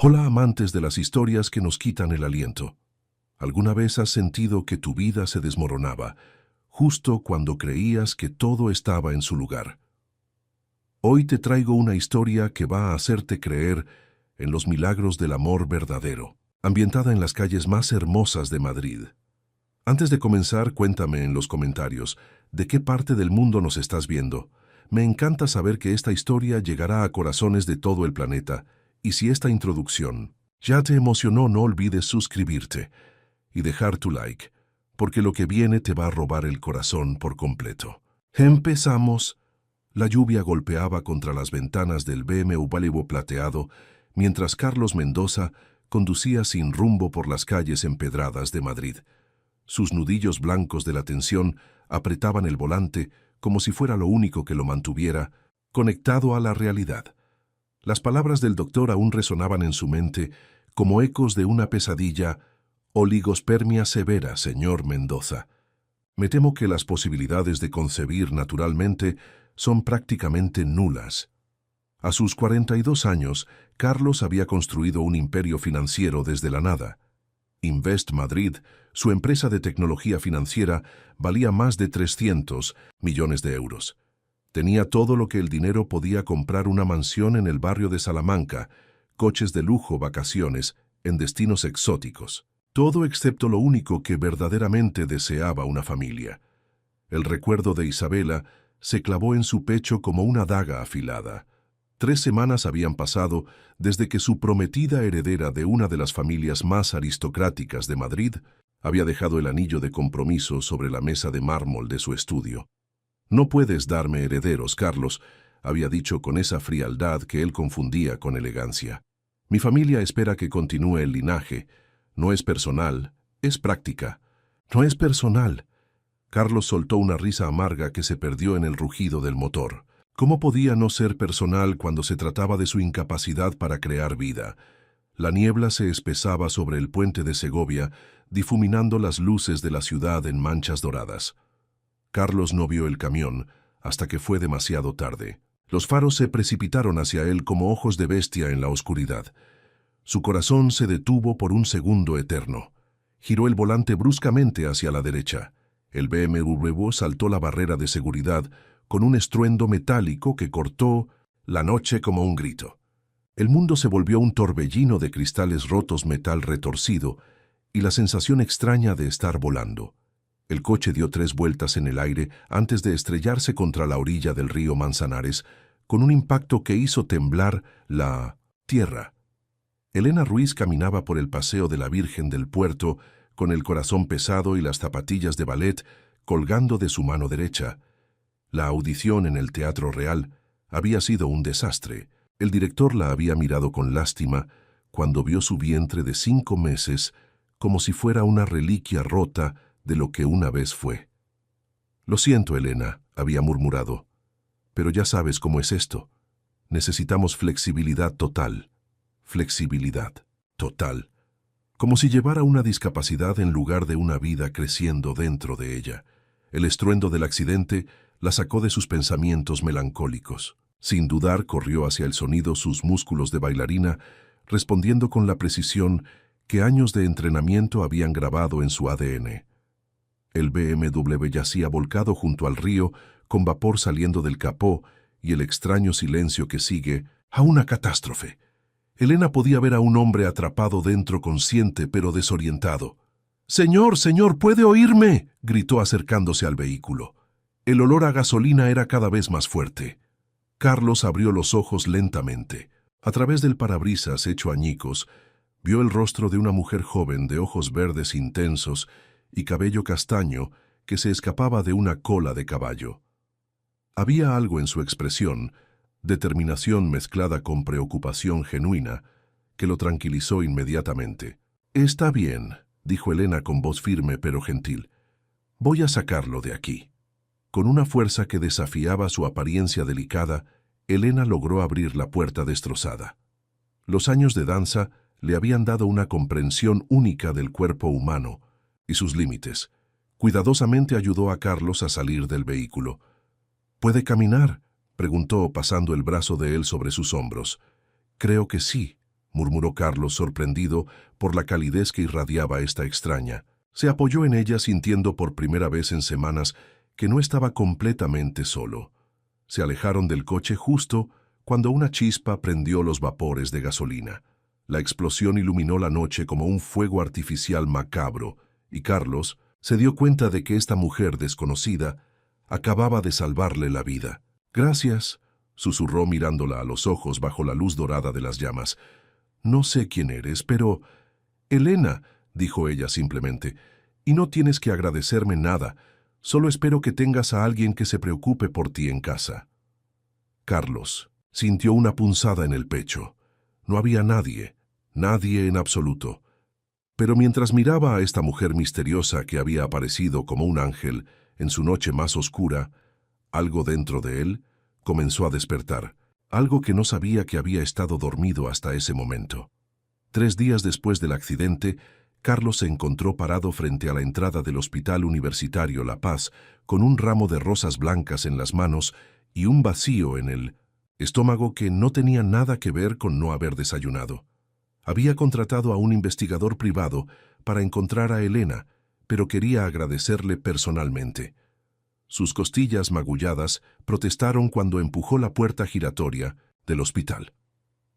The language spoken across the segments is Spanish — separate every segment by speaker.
Speaker 1: Hola amantes de las historias que nos quitan el aliento. ¿Alguna vez has sentido que tu vida se desmoronaba, justo cuando creías que todo estaba en su lugar? Hoy te traigo una historia que va a hacerte creer en los milagros del amor verdadero, ambientada en las calles más hermosas de Madrid. Antes de comenzar, cuéntame en los comentarios, ¿de qué parte del mundo nos estás viendo? Me encanta saber que esta historia llegará a corazones de todo el planeta. Y si esta introducción ya te emocionó, no olvides suscribirte y dejar tu like, porque lo que viene te va a robar el corazón por completo. Empezamos. La lluvia golpeaba contra las ventanas del BMW plateado, mientras Carlos Mendoza conducía sin rumbo por las calles empedradas de Madrid. Sus nudillos blancos de la tensión apretaban el volante como si fuera lo único que lo mantuviera conectado a la realidad. Las palabras del doctor aún resonaban en su mente como ecos de una pesadilla. Oligospermia severa, señor Mendoza. Me temo que las posibilidades de concebir naturalmente son prácticamente nulas. A sus 42 años, Carlos había construido un imperio financiero desde la nada. Invest Madrid, su empresa de tecnología financiera, valía más de 300 millones de euros. Tenía todo lo que el dinero podía comprar: una mansión en el barrio de Salamanca, coches de lujo, vacaciones en destinos exóticos. Todo excepto lo único que verdaderamente deseaba: una familia. El recuerdo de Isabela se clavó en su pecho como una daga afilada. 3 semanas habían pasado desde que su prometida heredera de una de las familias más aristocráticas de Madrid había dejado el anillo de compromiso sobre la mesa de mármol de su estudio. «No puedes darme herederos, Carlos», había dicho con esa frialdad que él confundía con elegancia. «Mi familia espera que continúe el linaje. No es personal, es práctica». «No es personal». Carlos soltó una risa amarga que se perdió en el rugido del motor. ¿Cómo podía no ser personal cuando se trataba de su incapacidad para crear vida? La niebla se espesaba sobre el puente de Segovia, difuminando las luces de la ciudad en manchas doradas. Carlos no vio el camión hasta que fue demasiado tarde. Los faros se precipitaron hacia él como ojos de bestia en la oscuridad. Su corazón se detuvo por un segundo eterno. Giró el volante bruscamente hacia la derecha. El BMW saltó la barrera de seguridad con un estruendo metálico que cortó la noche como un grito. El mundo se volvió un torbellino de cristales rotos, metal retorcido y la sensación extraña de estar volando. El coche dio 3 vueltas en el aire antes de estrellarse contra la orilla del río Manzanares, con un impacto que hizo temblar la tierra. Elena Ruiz caminaba por el Paseo de la Virgen del Puerto, con el corazón pesado y las zapatillas de ballet colgando de su mano derecha. La audición en el Teatro Real había sido un desastre. El director la había mirado con lástima cuando vio su vientre de 5 meses, como si fuera una reliquia rota de lo que una vez fue. «Lo siento, Elena», había murmurado, «pero ya sabes cómo es esto. Necesitamos flexibilidad total». Flexibilidad total. Como si llevara una discapacidad en lugar de una vida creciendo dentro de ella. El estruendo del accidente la sacó de sus pensamientos melancólicos. Sin dudar, corrió hacia el sonido, sus músculos de bailarina respondiendo con la precisión que años de entrenamiento habían grabado en su ADN. El BMW yacía volcado junto al río, con vapor saliendo del capó y el extraño silencio que sigue a una catástrofe. Elena podía ver a un hombre atrapado dentro, consciente pero desorientado. «Señor, señor, ¿puede oírme?», gritó acercándose al vehículo. El olor a gasolina era cada vez más fuerte. Carlos abrió los ojos lentamente. A través del parabrisas hecho añicos, vio el rostro de una mujer joven de ojos verdes intensos y cabello castaño que se escapaba de una cola de caballo. Había algo en su expresión, determinación mezclada con preocupación genuina, que lo tranquilizó inmediatamente. «Está bien», dijo Elena con voz firme pero gentil. «Voy a sacarlo de aquí». Con una fuerza que desafiaba su apariencia delicada, Elena logró abrir la puerta destrozada. Los años de danza le habían dado una comprensión única del cuerpo humano y sus límites. Cuidadosamente ayudó a Carlos a salir del vehículo. «¿Puede caminar?», preguntó pasando el brazo de él sobre sus hombros. «Creo que sí», murmuró Carlos, sorprendido por la calidez que irradiaba esta extraña. Se apoyó en ella, sintiendo por primera vez en semanas que no estaba completamente solo. Se alejaron del coche justo cuando una chispa prendió los vapores de gasolina. La explosión iluminó la noche como un fuego artificial macabro, y Carlos se dio cuenta de que esta mujer desconocida acababa de salvarle la vida. «Gracias», susurró mirándola a los ojos bajo la luz dorada de las llamas. «No sé quién eres, pero...» «Elena», dijo ella simplemente, «y no tienes que agradecerme nada. Solo espero que tengas a alguien que se preocupe por ti en casa». Carlos sintió una punzada en el pecho. No había nadie en absoluto. Pero mientras miraba a esta mujer misteriosa que había aparecido como un ángel en su noche más oscura, algo dentro de él comenzó a despertar, algo que no sabía que había estado dormido hasta ese momento. 3 días después del accidente, Carlos se encontró parado frente a la entrada del Hospital Universitario La Paz, con un ramo de rosas blancas en las manos y un vacío en el estómago que no tenía nada que ver con no haber desayunado. Había contratado a un investigador privado para encontrar a Elena, pero quería agradecerle personalmente. Sus costillas magulladas protestaron cuando empujó la puerta giratoria del hospital.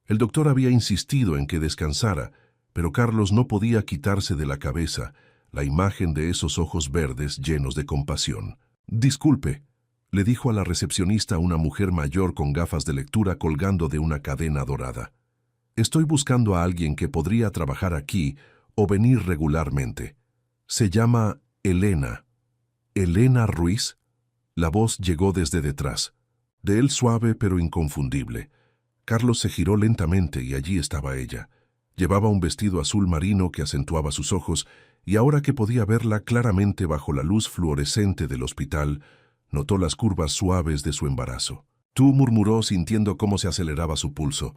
Speaker 1: El doctor había insistido en que descansara, pero Carlos no podía quitarse de la cabeza la imagen de esos ojos verdes llenos de compasión. «Disculpe», le dijo a la recepcionista una mujer mayor con gafas de lectura colgando de una cadena dorada. «Estoy buscando a alguien que podría trabajar aquí o venir regularmente. Se llama Elena». «¿Elena Ruiz?». La voz llegó desde detrás, de él suave pero inconfundible. Carlos se giró lentamente y allí estaba ella. Llevaba un vestido azul marino que acentuaba sus ojos, y ahora que podía verla claramente bajo la luz fluorescente del hospital, notó las curvas suaves de su embarazo. «Tú», murmuró sintiendo cómo se aceleraba su pulso.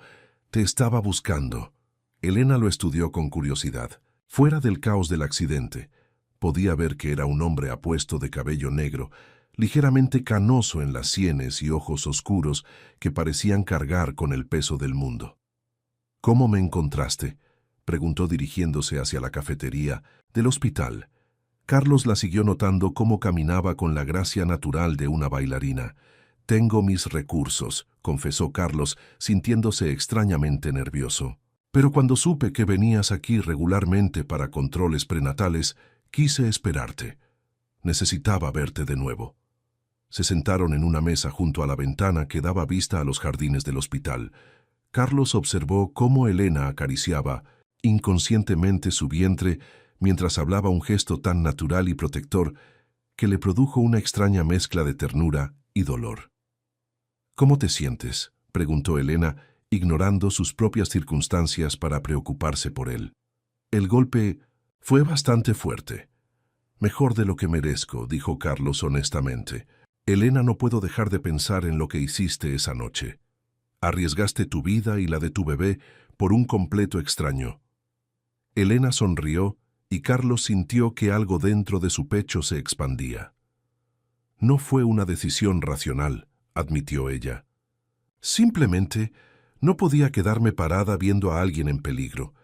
Speaker 1: «Te estaba buscando». Elena lo estudió con curiosidad. Fuera del caos del accidente, podía ver que era un hombre apuesto de cabello negro, ligeramente canoso en las sienes y ojos oscuros que parecían cargar con el peso del mundo. «¿Cómo me encontraste?», preguntó dirigiéndose hacia la cafetería del hospital. Carlos la siguió notando cómo caminaba con la gracia natural de una bailarina. «Tengo mis recursos», confesó Carlos, sintiéndose extrañamente nervioso. «Pero cuando supe que venías aquí regularmente para controles prenatales, quise esperarte. Necesitaba verte de nuevo». Se sentaron en una mesa junto a la ventana que daba vista a los jardines del hospital. Carlos observó cómo Elena acariciaba inconscientemente su vientre mientras hablaba, un gesto tan natural y protector que le produjo una extraña mezcla de ternura y dolor. «¿Cómo te sientes?», preguntó Elena, ignorando sus propias circunstancias para preocuparse por él. «El golpe fue bastante fuerte». «Mejor de lo que merezco», dijo Carlos honestamente. «Elena, no puedo dejar de pensar en lo que hiciste esa noche. Arriesgaste tu vida y la de tu bebé por un completo extraño». Elena sonrió y Carlos sintió que algo dentro de su pecho se expandía. «No fue una decisión racional», admitió ella. «Simplemente no podía quedarme parada viendo a alguien en peligro,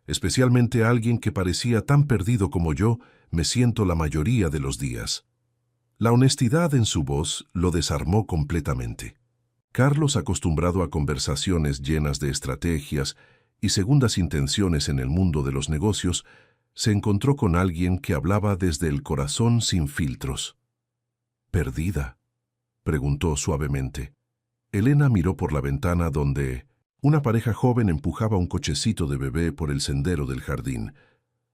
Speaker 1: especialmente a alguien que parecía tan perdido como yo me siento la mayoría de los días». La honestidad en su voz lo desarmó completamente. Carlos, acostumbrado a conversaciones llenas de estrategias y segundas intenciones en el mundo de los negocios, se encontró con alguien que hablaba desde el corazón sin filtros. «¿Perdida?», preguntó suavemente. Elena miró por la ventana donde una pareja joven empujaba un cochecito de bebé por el sendero del jardín.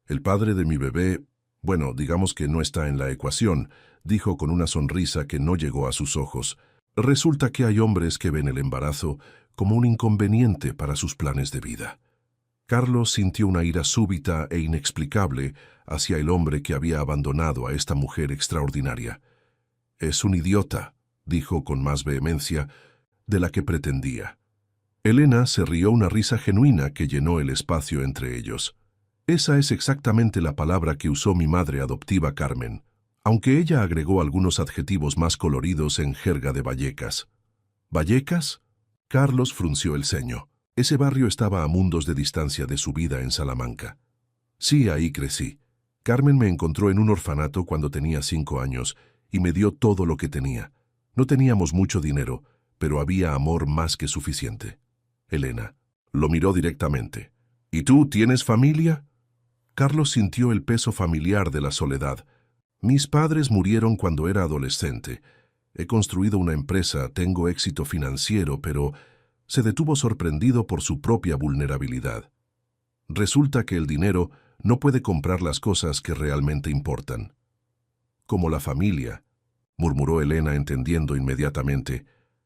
Speaker 1: «El padre de mi bebé, bueno, digamos que no está en la ecuación», dijo con una sonrisa que no llegó a sus ojos. «Resulta que hay hombres que ven el embarazo como un inconveniente para sus planes de vida». Carlos sintió una ira súbita e inexplicable hacia el hombre que había abandonado a esta mujer extraordinaria. «Es un idiota», dijo con más vehemencia de la que pretendía. Elena se rió una risa genuina que llenó el espacio entre ellos. «Esa es exactamente la palabra que usó mi madre adoptiva Carmen», aunque ella agregó algunos adjetivos más coloridos en jerga de Vallecas. «¿Vallecas?». Carlos frunció el ceño. Ese barrio estaba a mundos de distancia de su vida en Salamanca. Sí, ahí crecí. Carmen me encontró en un orfanato cuando tenía 5 años y me dio todo lo que tenía. No teníamos mucho dinero, pero había amor más que suficiente. Elena lo miró directamente. ¿Y tú tienes familia? Carlos sintió el peso familiar de la soledad. Mis padres murieron cuando era adolescente. He construido una empresa, tengo éxito financiero, pero se detuvo sorprendido por su propia vulnerabilidad. Resulta que el dinero no puede comprar las cosas que realmente importan. Como la familia, murmuró Elena entendiendo inmediatamente.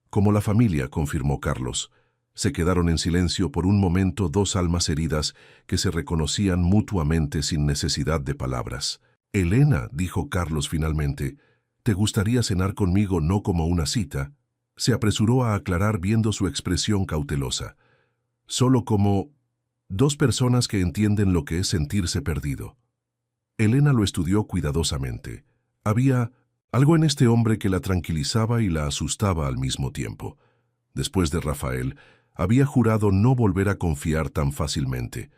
Speaker 1: Como la familia, confirmó Carlos. Se quedaron en silencio por un momento dos almas heridas que se reconocían mutuamente sin necesidad de palabras. Elena, dijo Carlos finalmente, ¿te gustaría cenar conmigo no como una cita? Se apresuró a aclarar viendo su expresión cautelosa. Solo como dos personas que entienden lo que es sentirse perdido. Elena lo estudió cuidadosamente. Había algo en este hombre que la tranquilizaba y la asustaba al mismo tiempo. Después de Rafael, había jurado no volver a confiar tan fácilmente.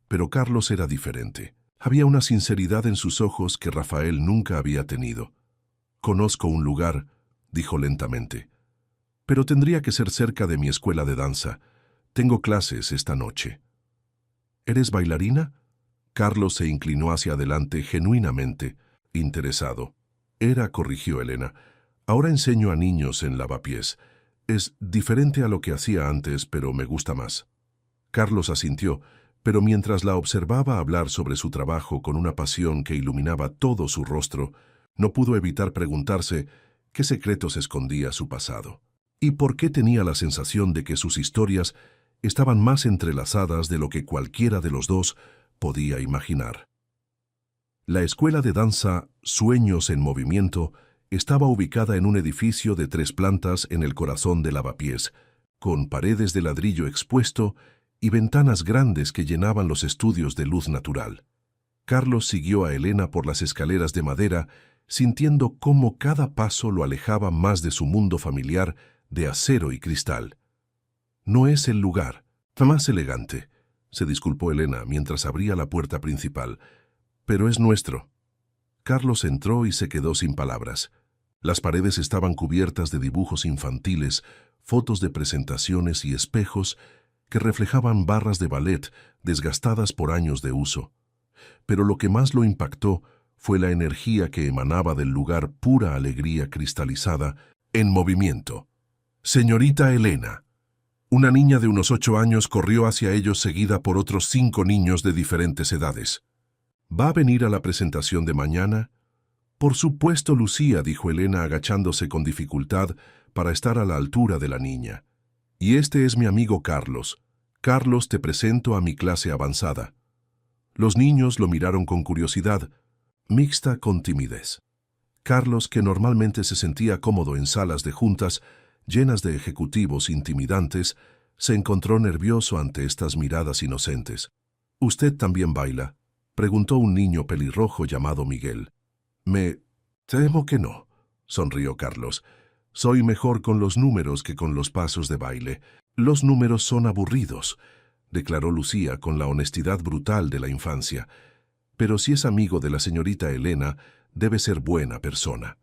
Speaker 1: Pero Carlos era diferente. Había una sinceridad en sus ojos que Rafael nunca había tenido. «Conozco un lugar», dijo lentamente. «Pero tendría que ser cerca de mi escuela de danza. Tengo clases esta noche». «¿Eres bailarina?» Carlos se inclinó hacia adelante genuinamente, interesado. «Era», corrigió Elena. «Ahora enseño a niños en Lavapiés. Es diferente a lo que hacía antes, pero me gusta más». Carlos asintió, pero mientras la observaba hablar sobre su trabajo con una pasión que iluminaba todo su rostro, no pudo evitar preguntarse qué secretos escondía su pasado. Y por qué tenía la sensación de que sus historias estaban más entrelazadas de lo que cualquiera de los dos podía imaginar. La escuela de danza Sueños en Movimiento estaba ubicada en un edificio de 3 plantas en el corazón de Lavapiés, con paredes de ladrillo expuesto y ventanas grandes que llenaban los estudios de luz natural. Carlos siguió a Elena por las escaleras de madera, sintiendo cómo cada paso lo alejaba más de su mundo familiar de acero y cristal. «No es el lugar más elegante», se disculpó Elena mientras abría la puerta principal, «pero es nuestro». Carlos entró y se quedó sin palabras. Las paredes estaban cubiertas de dibujos infantiles, fotos de presentaciones y espejos que reflejaban barras de ballet desgastadas por años de uso. Pero lo que más lo impactó fue la energía que emanaba del lugar, pura alegría cristalizada, en movimiento. «Señorita Elena». Una niña de unos 8 años corrió hacia ellos seguida por otros 5 niños de diferentes edades. «¿Va a venir a la presentación de mañana?» «Por supuesto, Lucía», dijo Elena agachándose con dificultad para estar a la altura de la niña. «Y este es mi amigo Carlos. Carlos, te presento a mi clase avanzada». Los niños lo miraron con curiosidad, mixta con timidez. Carlos, que normalmente se sentía cómodo en salas de juntas llenas de ejecutivos intimidantes, se encontró nervioso ante estas miradas inocentes. «¿Usted también baila?», preguntó un niño pelirrojo llamado Miguel. «Me temo que no», sonrió Carlos. «Soy mejor con los números que con los pasos de baile. Los números son aburridos», declaró Lucía con la honestidad brutal de la infancia. «Pero si es amigo de la señorita Elena, debe ser buena persona».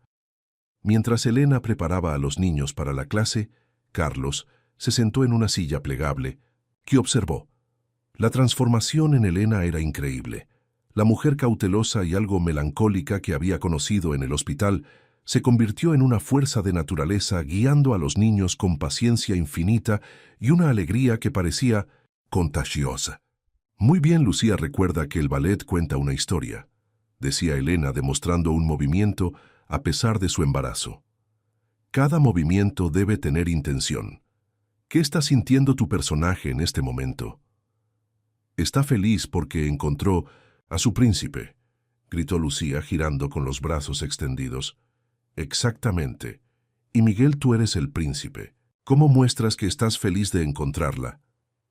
Speaker 1: Mientras Elena preparaba a los niños para la clase, Carlos se sentó en una silla plegable, que observó. La transformación en Elena era increíble. La mujer cautelosa y algo melancólica que había conocido en el hospital se convirtió en una fuerza de naturaleza guiando a los niños con paciencia infinita y una alegría que parecía contagiosa. «Muy bien, Lucía recuerda que el ballet cuenta una historia», decía Elena demostrando un movimiento a pesar de su embarazo. «Cada movimiento debe tener intención. ¿Qué está sintiendo tu personaje en este momento?» «Está feliz porque encontró a su príncipe», gritó Lucía girando con los brazos extendidos. «Exactamente. Y Miguel, tú eres el príncipe. ¿Cómo muestras que estás feliz de encontrarla?»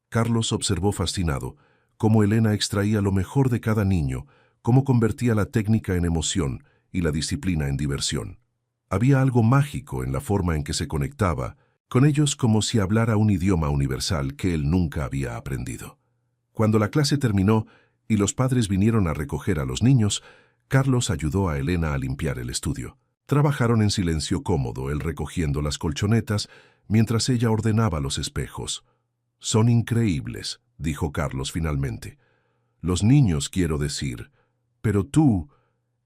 Speaker 1: Carlos observó fascinado cómo Elena extraía lo mejor de cada niño, cómo convertía la técnica en emoción y la disciplina en diversión. Había algo mágico en la forma en que se conectaba, con ellos como si hablara un idioma universal que él nunca había aprendido. Cuando la clase terminó y los padres vinieron a recoger a los niños, Carlos ayudó a Elena a limpiar el estudio. Trabajaron en silencio cómodo, él recogiendo las colchonetas, mientras ella ordenaba los espejos. «Son increíbles», dijo Carlos finalmente. «Los niños, quiero decir. Pero tú,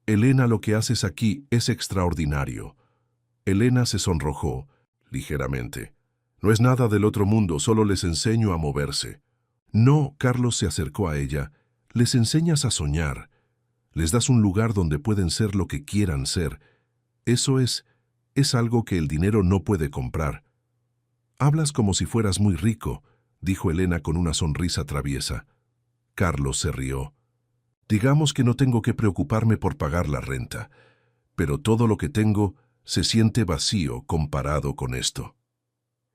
Speaker 1: Elena, lo que haces aquí es extraordinario». Elena se sonrojó ligeramente. «No es nada del otro mundo, solo les enseño a moverse». «No», Carlos se acercó a ella, «les enseñas a soñar. Les das un lugar donde pueden ser lo que quieran ser. Eso es algo que el dinero no puede comprar». «Hablas como si fueras muy rico», dijo Elena con una sonrisa traviesa. Carlos se rió. «Digamos que no tengo que preocuparme por pagar la renta, pero todo lo que tengo se siente vacío comparado con esto».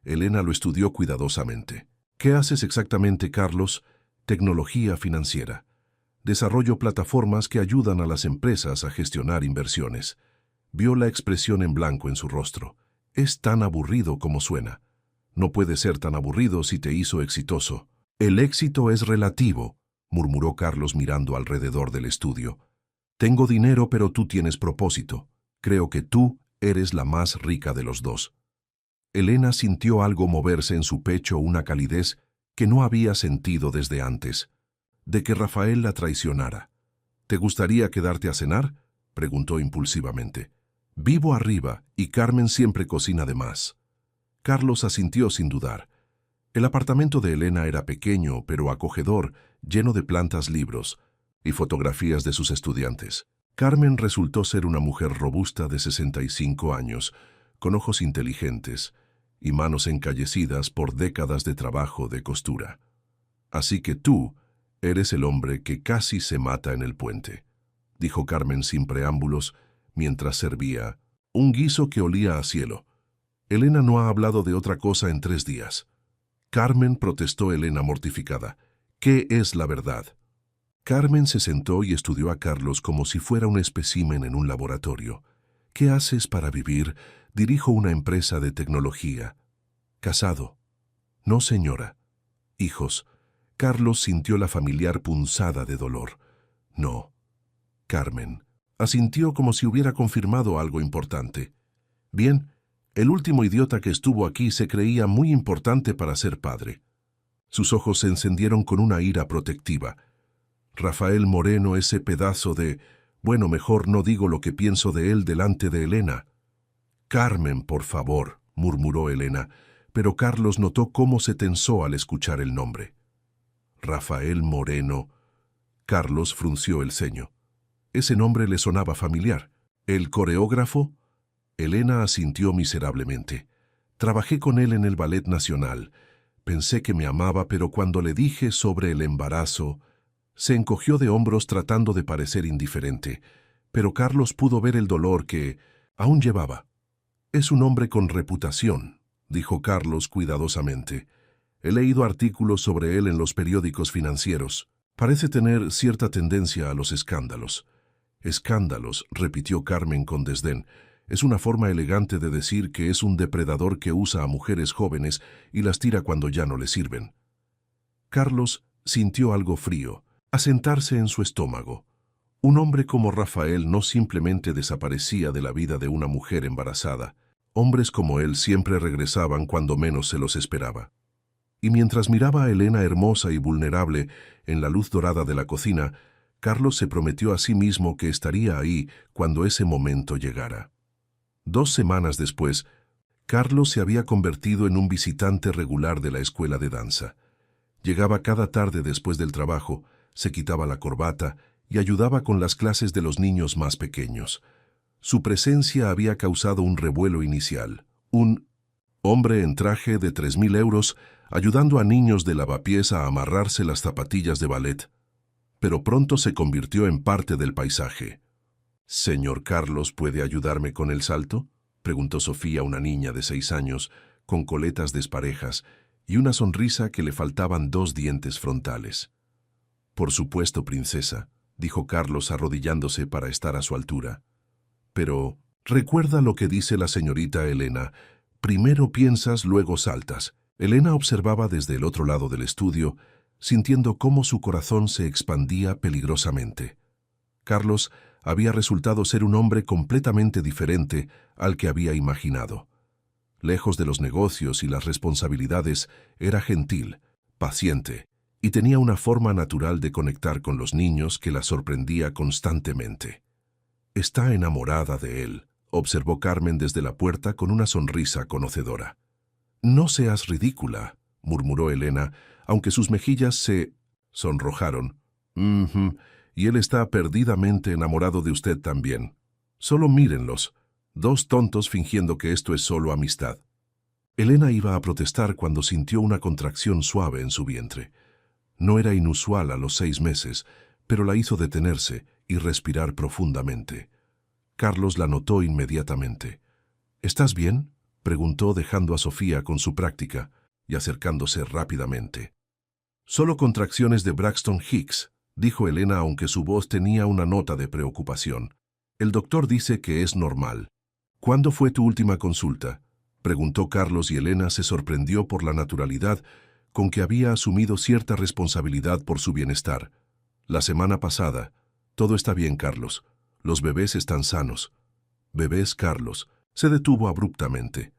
Speaker 1: Elena lo estudió cuidadosamente. «¿Qué haces exactamente, Carlos?» «Tecnología financiera. Desarrollo plataformas que ayudan a las empresas a gestionar inversiones». Vio la expresión en blanco en su rostro. «Es tan aburrido como suena». «No puede ser tan aburrido si te hizo exitoso». «El éxito es relativo», murmuró Carlos mirando alrededor del estudio. «Tengo dinero, pero tú tienes propósito. Creo que tú eres la más rica de los dos». Elena sintió algo moverse en su pecho, una calidez que no había sentido desde antes. De que Rafael la traicionara. «¿Te gustaría quedarte a cenar?», preguntó impulsivamente. «Vivo arriba y Carmen siempre cocina de más». Carlos asintió sin dudar. El apartamento de Elena era pequeño, pero acogedor, lleno de plantas, libros y fotografías de sus estudiantes. Carmen resultó ser una mujer robusta de 65 años, con ojos inteligentes y manos encallecidas por décadas de trabajo de costura. «Así que tú eres el hombre que casi se mata en el puente», dijo Carmen sin preámbulos, mientras servía un guiso que olía a cielo. «Elena no ha hablado de otra cosa en 3 días». «Carmen», protestó Elena mortificada. «¿Qué es la verdad?» Carmen se sentó y estudió a Carlos como si fuera un espécimen en un laboratorio. «¿Qué haces para vivir?» «Dirijo una empresa de tecnología». «¿Casado?» «No, señora». «¿Hijos?» Carlos sintió la familiar punzada de dolor. «No». Carmen asintió como si hubiera confirmado algo importante. «Bien, el último idiota que estuvo aquí se creía muy importante para ser padre». Sus ojos se encendieron con una ira protectiva. «Rafael Moreno, ese pedazo de... Bueno, mejor no digo lo que pienso de él delante de Elena». «Carmen, por favor», murmuró Elena, pero Carlos notó cómo se tensó al escuchar el nombre. «Rafael Moreno». Carlos frunció el ceño. Ese nombre le sonaba familiar. «¿El coreógrafo?» Elena asintió miserablemente. «Trabajé con él en el Ballet Nacional. Pensé que me amaba, pero cuando le dije sobre el embarazo...» Se encogió de hombros tratando de parecer indiferente, pero Carlos pudo ver el dolor que aún llevaba. «Es un hombre con reputación», dijo Carlos cuidadosamente. «He leído artículos sobre él en los periódicos financieros. Parece tener cierta tendencia a los escándalos». «Escándalos», repitió Carmen con desdén. «Es una forma elegante de decir que es un depredador que usa a mujeres jóvenes y las tira cuando ya no le sirven». Carlos sintió algo frío asentarse en su estómago. Un hombre como Rafael no simplemente desaparecía de la vida de una mujer embarazada. Hombres como él siempre regresaban cuando menos se los esperaba. Y mientras miraba a Elena hermosa y vulnerable en la luz dorada de la cocina, Carlos se prometió a sí mismo que estaría ahí cuando ese momento llegara. 2 semanas después, Carlos se había convertido en un visitante regular de la escuela de danza. Llegaba cada tarde después del trabajo, se quitaba la corbata y ayudaba con las clases de los niños más pequeños. Su presencia había causado un revuelo inicial. Un hombre en traje de 3.000 euros ayudando a niños de lavapiés a amarrarse las zapatillas de ballet. Pero pronto se convirtió en parte del paisaje. «¿Señor Carlos puede ayudarme con el salto?», preguntó Sofía, una niña de 6 años, con coletas desparejas y una sonrisa que le faltaban 2 dientes frontales. «Por supuesto, princesa», dijo Carlos arrodillándose para estar a su altura. «Pero recuerda lo que dice la señorita Elena. Primero piensas, luego saltas. Elena observaba desde el otro lado del estudio, sintiendo cómo su corazón se expandía peligrosamente. Carlos había resultado ser un hombre completamente diferente al que había imaginado. Lejos de los negocios y las responsabilidades, era gentil, paciente, y tenía una forma natural de conectar con los niños que la sorprendía constantemente. «Está enamorada de él», observó Carmen desde la puerta con una sonrisa conocedora. «No seas ridícula», murmuró Elena, aunque sus mejillas se sonrojaron. Y él está perdidamente enamorado de usted también. Solo mírenlos, dos tontos fingiendo que esto es solo amistad». Elena iba a protestar cuando sintió una contracción suave en su vientre. No era inusual a los 6 meses, pero la hizo detenerse y respirar profundamente. Carlos la notó inmediatamente. «¿Estás bien?», preguntó dejando a Sofía con su práctica y acercándose rápidamente. «Solo contracciones de Braxton Hicks», dijo Elena aunque su voz tenía una nota de preocupación. «El doctor dice que es normal». «¿Cuándo fue tu última consulta?», preguntó Carlos y Elena se sorprendió por la naturalidad con que había asumido cierta responsabilidad por su bienestar. «La semana pasada». «Todo está bien, Carlos. Los bebés están sanos». «¿Bebés, Carlos?», se detuvo abruptamente.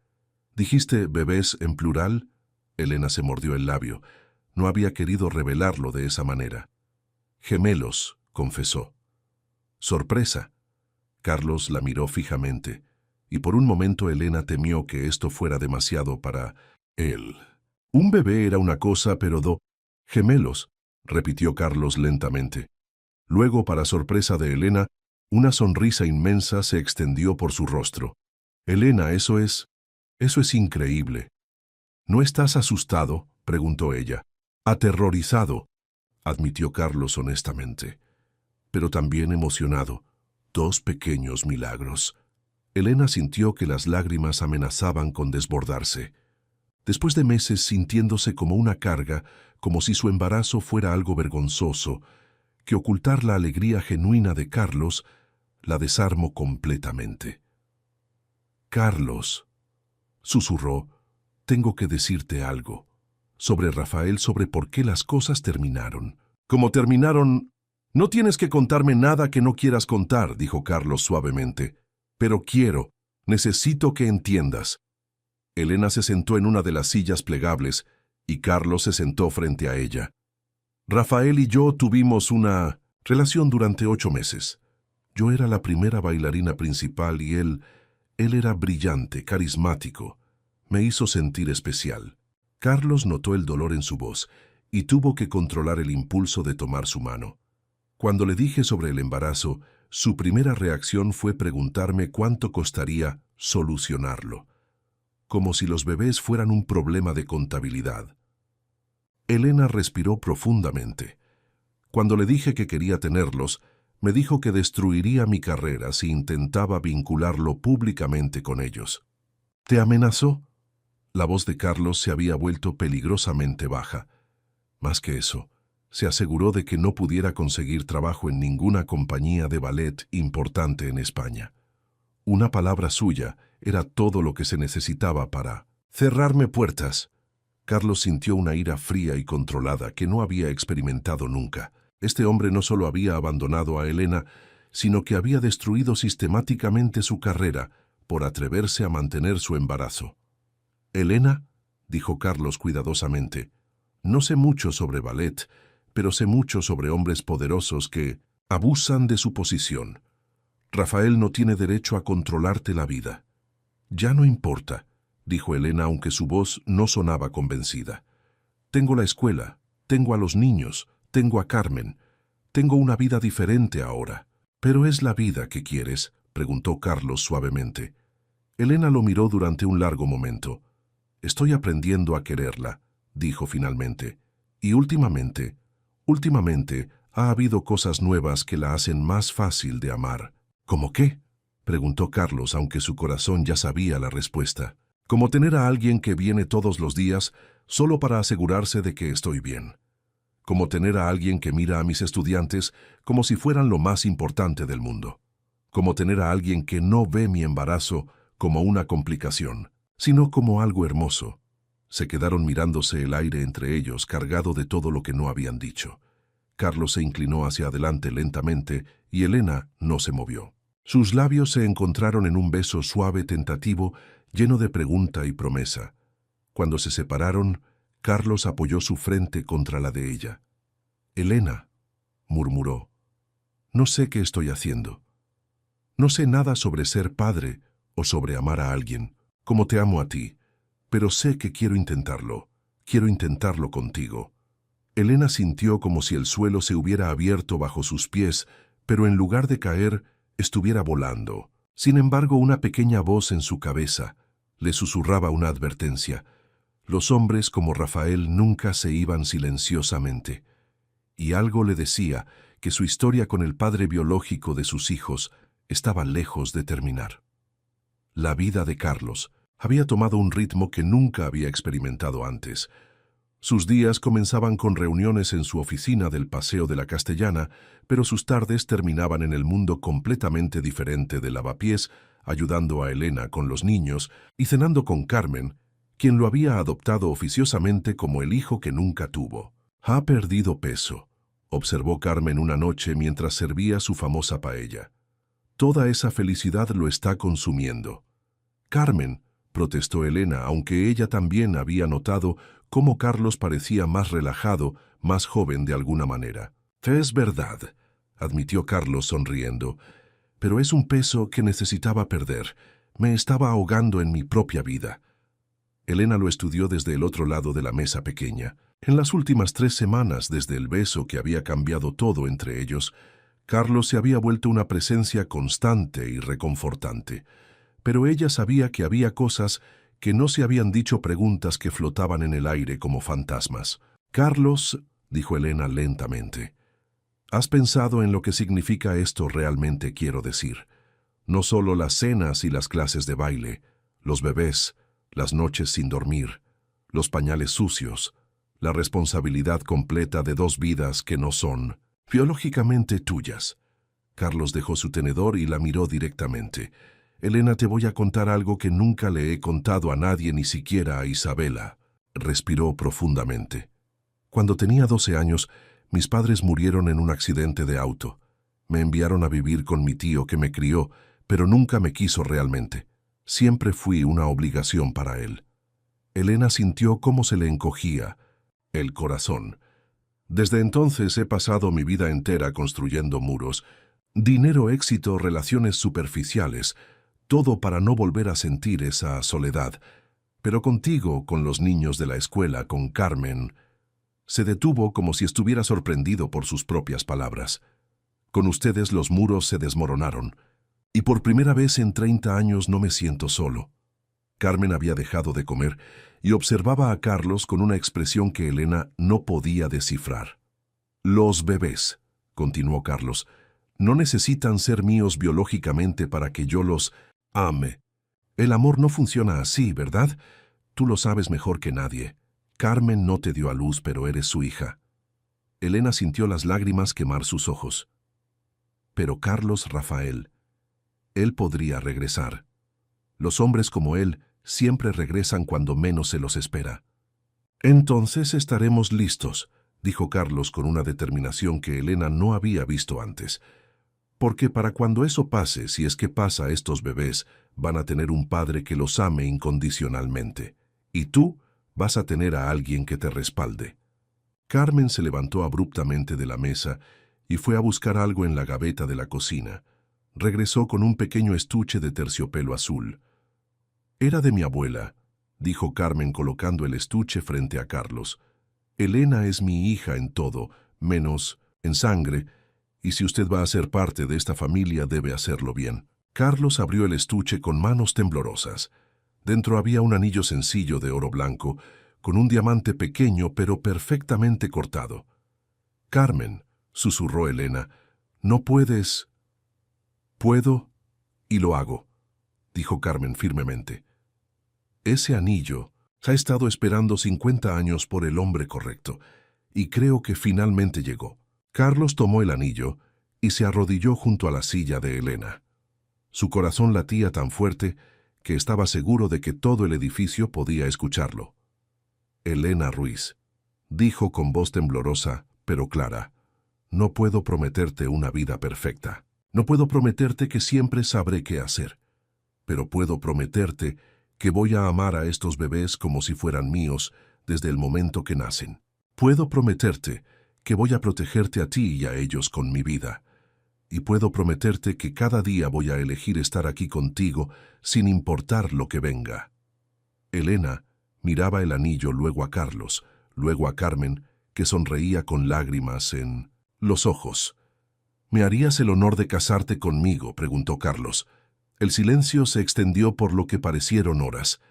Speaker 1: «¿Dijiste bebés en plural?». Elena se mordió el labio. No había querido revelarlo de esa manera. «Gemelos», confesó. «Sorpresa». Carlos la miró fijamente, y por un momento Elena temió que esto fuera demasiado para él. «Un bebé era una cosa, pero gemelos», repitió Carlos lentamente. Luego, para sorpresa de Elena, una sonrisa inmensa se extendió por su rostro. «Elena, eso es increíble». «¿No estás asustado?», preguntó ella. «Aterrorizado», admitió Carlos honestamente, pero también emocionado. 2 pequeños milagros. Elena sintió que las lágrimas amenazaban con desbordarse. Después de meses sintiéndose como una carga, como si su embarazo fuera algo vergonzoso, que ocultar la alegría genuina de Carlos la desarmó completamente. «Carlos», susurró, «tengo que decirte algo. Sobre Rafael, sobre por qué las cosas terminaron». «¿Cómo terminaron?» «No tienes que contarme nada que no quieras contar», dijo Carlos suavemente. «Pero necesito que entiendas». Elena se sentó en una de las sillas plegables y Carlos se sentó frente a ella. «Rafael y yo tuvimos una relación durante 8 meses. Yo era la primera bailarina principal y él era brillante, carismático. Me hizo sentir especial». Carlos notó el dolor en su voz y tuvo que controlar el impulso de tomar su mano. Cuando le dije sobre el embarazo, su primera reacción fue preguntarme cuánto costaría solucionarlo, como si los bebés fueran un problema de contabilidad. Elena respiró profundamente. Cuando le dije que quería tenerlos, me dijo que destruiría mi carrera si intentaba vincularlo públicamente con ellos. «¿Te amenazó?». La voz de Carlos se había vuelto peligrosamente baja. Más que eso, se aseguró de que no pudiera conseguir trabajo en ninguna compañía de ballet importante en España. Una palabra suya era todo lo que se necesitaba para cerrarme puertas. Carlos sintió una ira fría y controlada que no había experimentado nunca. Este hombre no solo había abandonado a Elena, sino que había destruido sistemáticamente su carrera por atreverse a mantener su embarazo. «Elena», dijo Carlos cuidadosamente, «no sé mucho sobre ballet, pero sé mucho sobre hombres poderosos que abusan de su posición. Rafael no tiene derecho a controlarte la vida». «Ya no importa», dijo Elena aunque su voz no sonaba convencida. «Tengo la escuela, tengo a los niños, tengo a Carmen. Tengo una vida diferente ahora». «¿Pero es la vida que quieres?», preguntó Carlos suavemente. Elena lo miró durante un largo momento. «Estoy aprendiendo a quererla», dijo finalmente. «Y últimamente ha habido cosas nuevas que la hacen más fácil de amar». «¿Cómo qué?», preguntó Carlos, aunque su corazón ya sabía la respuesta. «Como tener a alguien que viene todos los días solo para asegurarse de que estoy bien. Como tener a alguien que mira a mis estudiantes como si fueran lo más importante del mundo. Como tener a alguien que no ve mi embarazo como una complicación, sino como algo hermoso. Se quedaron mirándose el aire entre ellos, cargado de todo lo que no habían dicho. Carlos se inclinó hacia adelante lentamente y Elena no se movió. Sus labios se encontraron en un beso suave, tentativo, lleno de pregunta y promesa. Cuando se separaron, Carlos apoyó su frente contra la de ella. «Elena», murmuró, «no sé qué estoy haciendo. No sé nada sobre ser padre o sobre amar a alguien, como te amo a ti, pero sé que quiero intentarlo contigo». Elena sintió como si el suelo se hubiera abierto bajo sus pies, pero en lugar de caer, estuviera volando. Sin embargo, una pequeña voz en su cabeza le susurraba una advertencia. Los hombres como Rafael nunca se iban silenciosamente. Y algo le decía que su historia con el padre biológico de sus hijos estaba lejos de terminar. La vida de Carlos había tomado un ritmo que nunca había experimentado antes. Sus días comenzaban con reuniones en su oficina del Paseo de la Castellana, pero sus tardes terminaban en el mundo completamente diferente de Lavapiés, ayudando a Elena con los niños y cenando con Carmen, quien lo había adoptado oficiosamente como el hijo que nunca tuvo. «Ha perdido peso», observó Carmen una noche mientras servía su famosa paella. «Toda esa felicidad lo está consumiendo». «Carmen», protestó Elena, aunque ella también había notado cómo Carlos parecía más relajado, más joven de alguna manera. «Es verdad», admitió Carlos sonriendo, «pero es un peso que necesitaba perder. Me estaba ahogando en mi propia vida». Elena lo estudió desde el otro lado de la mesa pequeña. En las últimas 3 semanas, desde el beso que había cambiado todo entre ellos, Carlos se había vuelto una presencia constante y reconfortante. Pero ella sabía que había cosas que no se habían dicho, preguntas que flotaban en el aire como fantasmas. «Carlos», dijo Elena lentamente, «¿has pensado en lo que significa esto realmente, quiero decir? No solo las cenas y las clases de baile, los bebés, las noches sin dormir, los pañales sucios, la responsabilidad completa de 2 vidas que no son biológicamente tuyas». Carlos dejó su tenedor y la miró directamente. «Elena, te voy a contar algo que nunca le he contado a nadie, ni siquiera a Isabela». Respiró profundamente. «Cuando tenía 12 años, mis padres murieron en un accidente de auto. Me enviaron a vivir con mi tío que me crió, pero nunca me quiso realmente. Siempre fui una obligación para él». Elena sintió cómo se le encogía el corazón. «Desde entonces he pasado mi vida entera construyendo muros. Dinero, éxito, relaciones superficiales, todo para no volver a sentir esa soledad. Pero contigo, con los niños de la escuela, con Carmen». Se detuvo como si estuviera sorprendido por sus propias palabras. «Con ustedes los muros se desmoronaron. Y por primera vez en 30 años no me siento solo». Carmen había dejado de comer y observaba a Carlos con una expresión que Elena no podía descifrar. «Los bebés», continuó Carlos, «no necesitan ser míos biológicamente para que yo los ame. El amor no funciona así, ¿verdad? Tú lo sabes mejor que nadie. Carmen no te dio a luz, pero eres su hija». Elena sintió las lágrimas quemar sus ojos. «Pero Carlos Rafael, él podría regresar. Los hombres como él siempre regresan cuando menos se los espera». «Entonces estaremos listos», dijo Carlos con una determinación que Elena no había visto antes. «Porque para cuando eso pase, si es que pasa, estos bebés van a tener un padre que los ame incondicionalmente. Y tú vas a tener a alguien que te respalde». Carmen se levantó abruptamente de la mesa y fue a buscar algo en la gaveta de la cocina. Regresó con un pequeño estuche de terciopelo azul. «Era de mi abuela», dijo Carmen colocando el estuche frente a Carlos. «Elena es mi hija en todo, menos en sangre, y si usted va a ser parte de esta familia debe hacerlo bien». Carlos abrió el estuche con manos temblorosas. Dentro había un anillo sencillo de oro blanco, con un diamante pequeño pero perfectamente cortado. «Carmen», susurró Elena, «no puedes». «Puedo y lo hago», dijo Carmen firmemente. «Ese anillo ha estado esperando 50 años por el hombre correcto, y creo que finalmente llegó». Carlos tomó el anillo y se arrodilló junto a la silla de Elena. Su corazón latía tan fuerte que estaba seguro de que todo el edificio podía escucharlo. Elena Ruiz, dijo con voz temblorosa, pero clara, no puedo prometerte una vida perfecta. No puedo prometerte que siempre sabré qué hacer. Pero puedo prometerte que voy a amar a estos bebés como si fueran míos desde el momento que nacen. Puedo prometerte que voy a protegerte a ti y a ellos con mi vida. Y puedo prometerte que cada día voy a elegir estar aquí contigo sin importar lo que venga. Elena miraba el anillo, luego a Carlos, luego a Carmen, que sonreía con lágrimas en los ojos. ¿Me harías el honor de casarte conmigo?, preguntó Carlos. El silencio se extendió por lo que parecieron horas.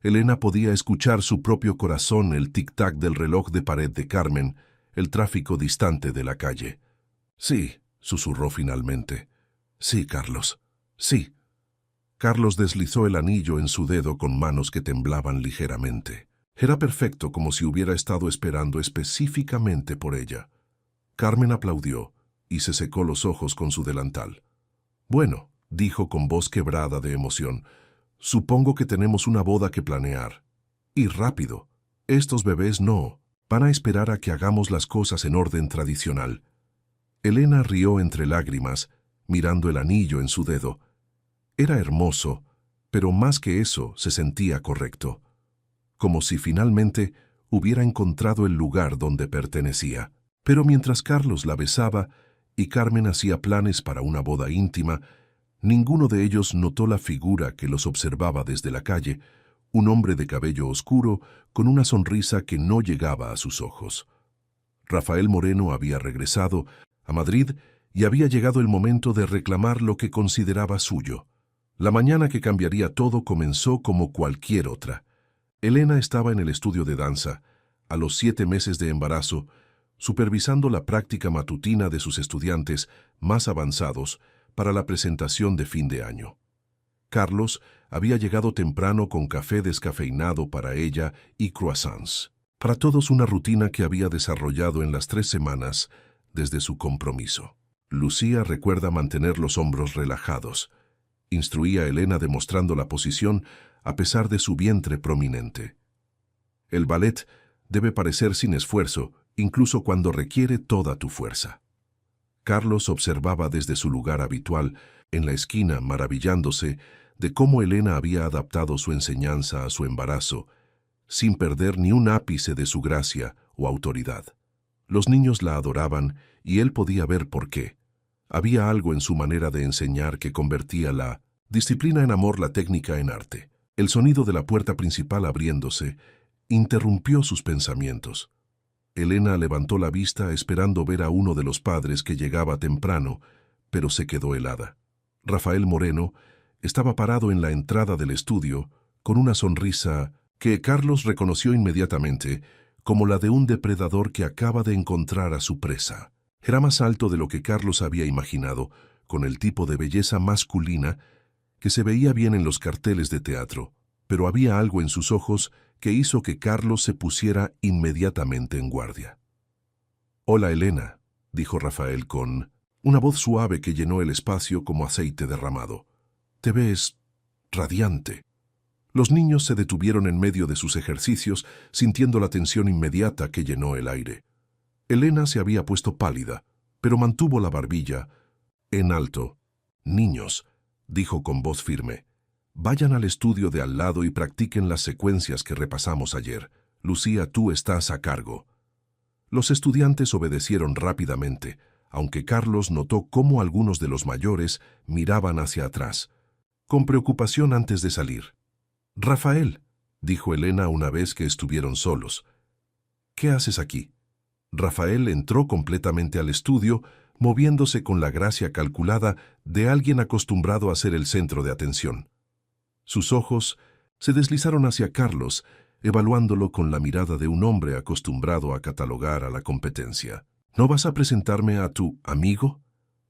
Speaker 1: Elena podía escuchar su propio corazón, el tic-tac del reloj de pared de Carmen, el tráfico distante de la calle. Sí, susurró finalmente. Sí, Carlos, sí. Carlos deslizó el anillo en su dedo con manos que temblaban ligeramente. Era perfecto, como si hubiera estado esperando específicamente por ella. Carmen aplaudió y se secó los ojos con su delantal. Bueno, dijo con voz quebrada de emoción, supongo que tenemos una boda que planear. Y rápido. Estos bebés no. Van a esperar a que hagamos las cosas en orden tradicional. Elena rió entre lágrimas, mirando el anillo en su dedo. Era hermoso, pero más que eso se sentía correcto. Como si finalmente hubiera encontrado el lugar donde pertenecía. Pero mientras Carlos la besaba y Carmen hacía planes para una boda íntima, ninguno de ellos notó la figura que los observaba desde la calle, un hombre de cabello oscuro con una sonrisa que no llegaba a sus ojos. Rafael Moreno había regresado a Madrid y había llegado el momento de reclamar lo que consideraba suyo. La mañana que cambiaría todo comenzó como cualquier otra. Elena estaba en el estudio de danza, a los 7 meses de embarazo, supervisando la práctica matutina de sus estudiantes más avanzados para la presentación de fin de año. Carlos había llegado temprano con café descafeinado para ella y croissants. Para todos una rutina que había desarrollado en las 3 semanas desde su compromiso. Lucía recuerda mantener los hombros relajados. Instruía a Elena demostrando la posición a pesar de su vientre prominente. El ballet debe parecer sin esfuerzo, incluso cuando requiere toda tu fuerza. Carlos observaba desde su lugar habitual, en la esquina, maravillándose de cómo Elena había adaptado su enseñanza a su embarazo, sin perder ni un ápice de su gracia o autoridad. Los niños la adoraban y él podía ver por qué. Había algo en su manera de enseñar que convertía la disciplina en amor, la técnica en arte. El sonido de la puerta principal abriéndose interrumpió sus pensamientos. Elena levantó la vista esperando ver a uno de los padres que llegaba temprano, pero se quedó helada. Rafael Moreno estaba parado en la entrada del estudio con una sonrisa que Carlos reconoció inmediatamente como la de un depredador que acaba de encontrar a su presa. Era más alto de lo que Carlos había imaginado, con el tipo de belleza masculina que se veía bien en los carteles de teatro, pero había algo en sus ojos que hizo que Carlos se pusiera inmediatamente en guardia. «Hola, Elena», dijo Rafael con una voz suave que llenó el espacio como aceite derramado. «Te ves radiante». Los niños se detuvieron en medio de sus ejercicios, sintiendo la tensión inmediata que llenó el aire. Elena se había puesto pálida, pero mantuvo la barbilla en alto. «Niños», dijo con voz firme, «vayan al estudio de al lado y practiquen las secuencias que repasamos ayer. Lucía, tú estás a cargo». Los estudiantes obedecieron rápidamente, aunque Carlos notó cómo algunos de los mayores miraban hacia atrás, con preocupación antes de salir. «Rafael», dijo Elena una vez que estuvieron solos, «¿qué haces aquí?» Rafael entró completamente al estudio, moviéndose con la gracia calculada de alguien acostumbrado a ser el centro de atención. Sus ojos se deslizaron hacia Carlos, evaluándolo con la mirada de un hombre acostumbrado a catalogar a la competencia. «¿No vas a presentarme a tu amigo?»,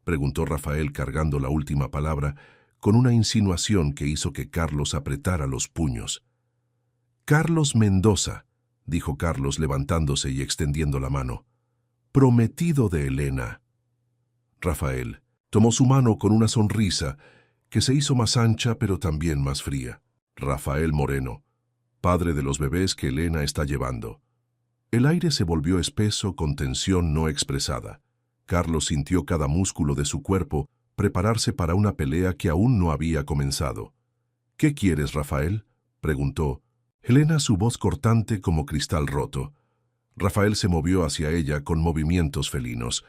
Speaker 1: preguntó Rafael cargando la última palabra, con una insinuación que hizo que Carlos apretara los puños. «Carlos Mendoza», dijo Carlos levantándose y extendiendo la mano. «Prometido de Elena». Rafael tomó su mano con una sonrisa que se hizo más ancha pero también más fría. Rafael Moreno, padre de los bebés que Elena está llevando. El aire se volvió espeso con tensión no expresada. Carlos sintió cada músculo de su cuerpo prepararse para una pelea que aún no había comenzado. «¿Qué quieres, Rafael?», preguntó. Elena, su voz cortante como cristal roto. Rafael se movió hacia ella con movimientos felinos.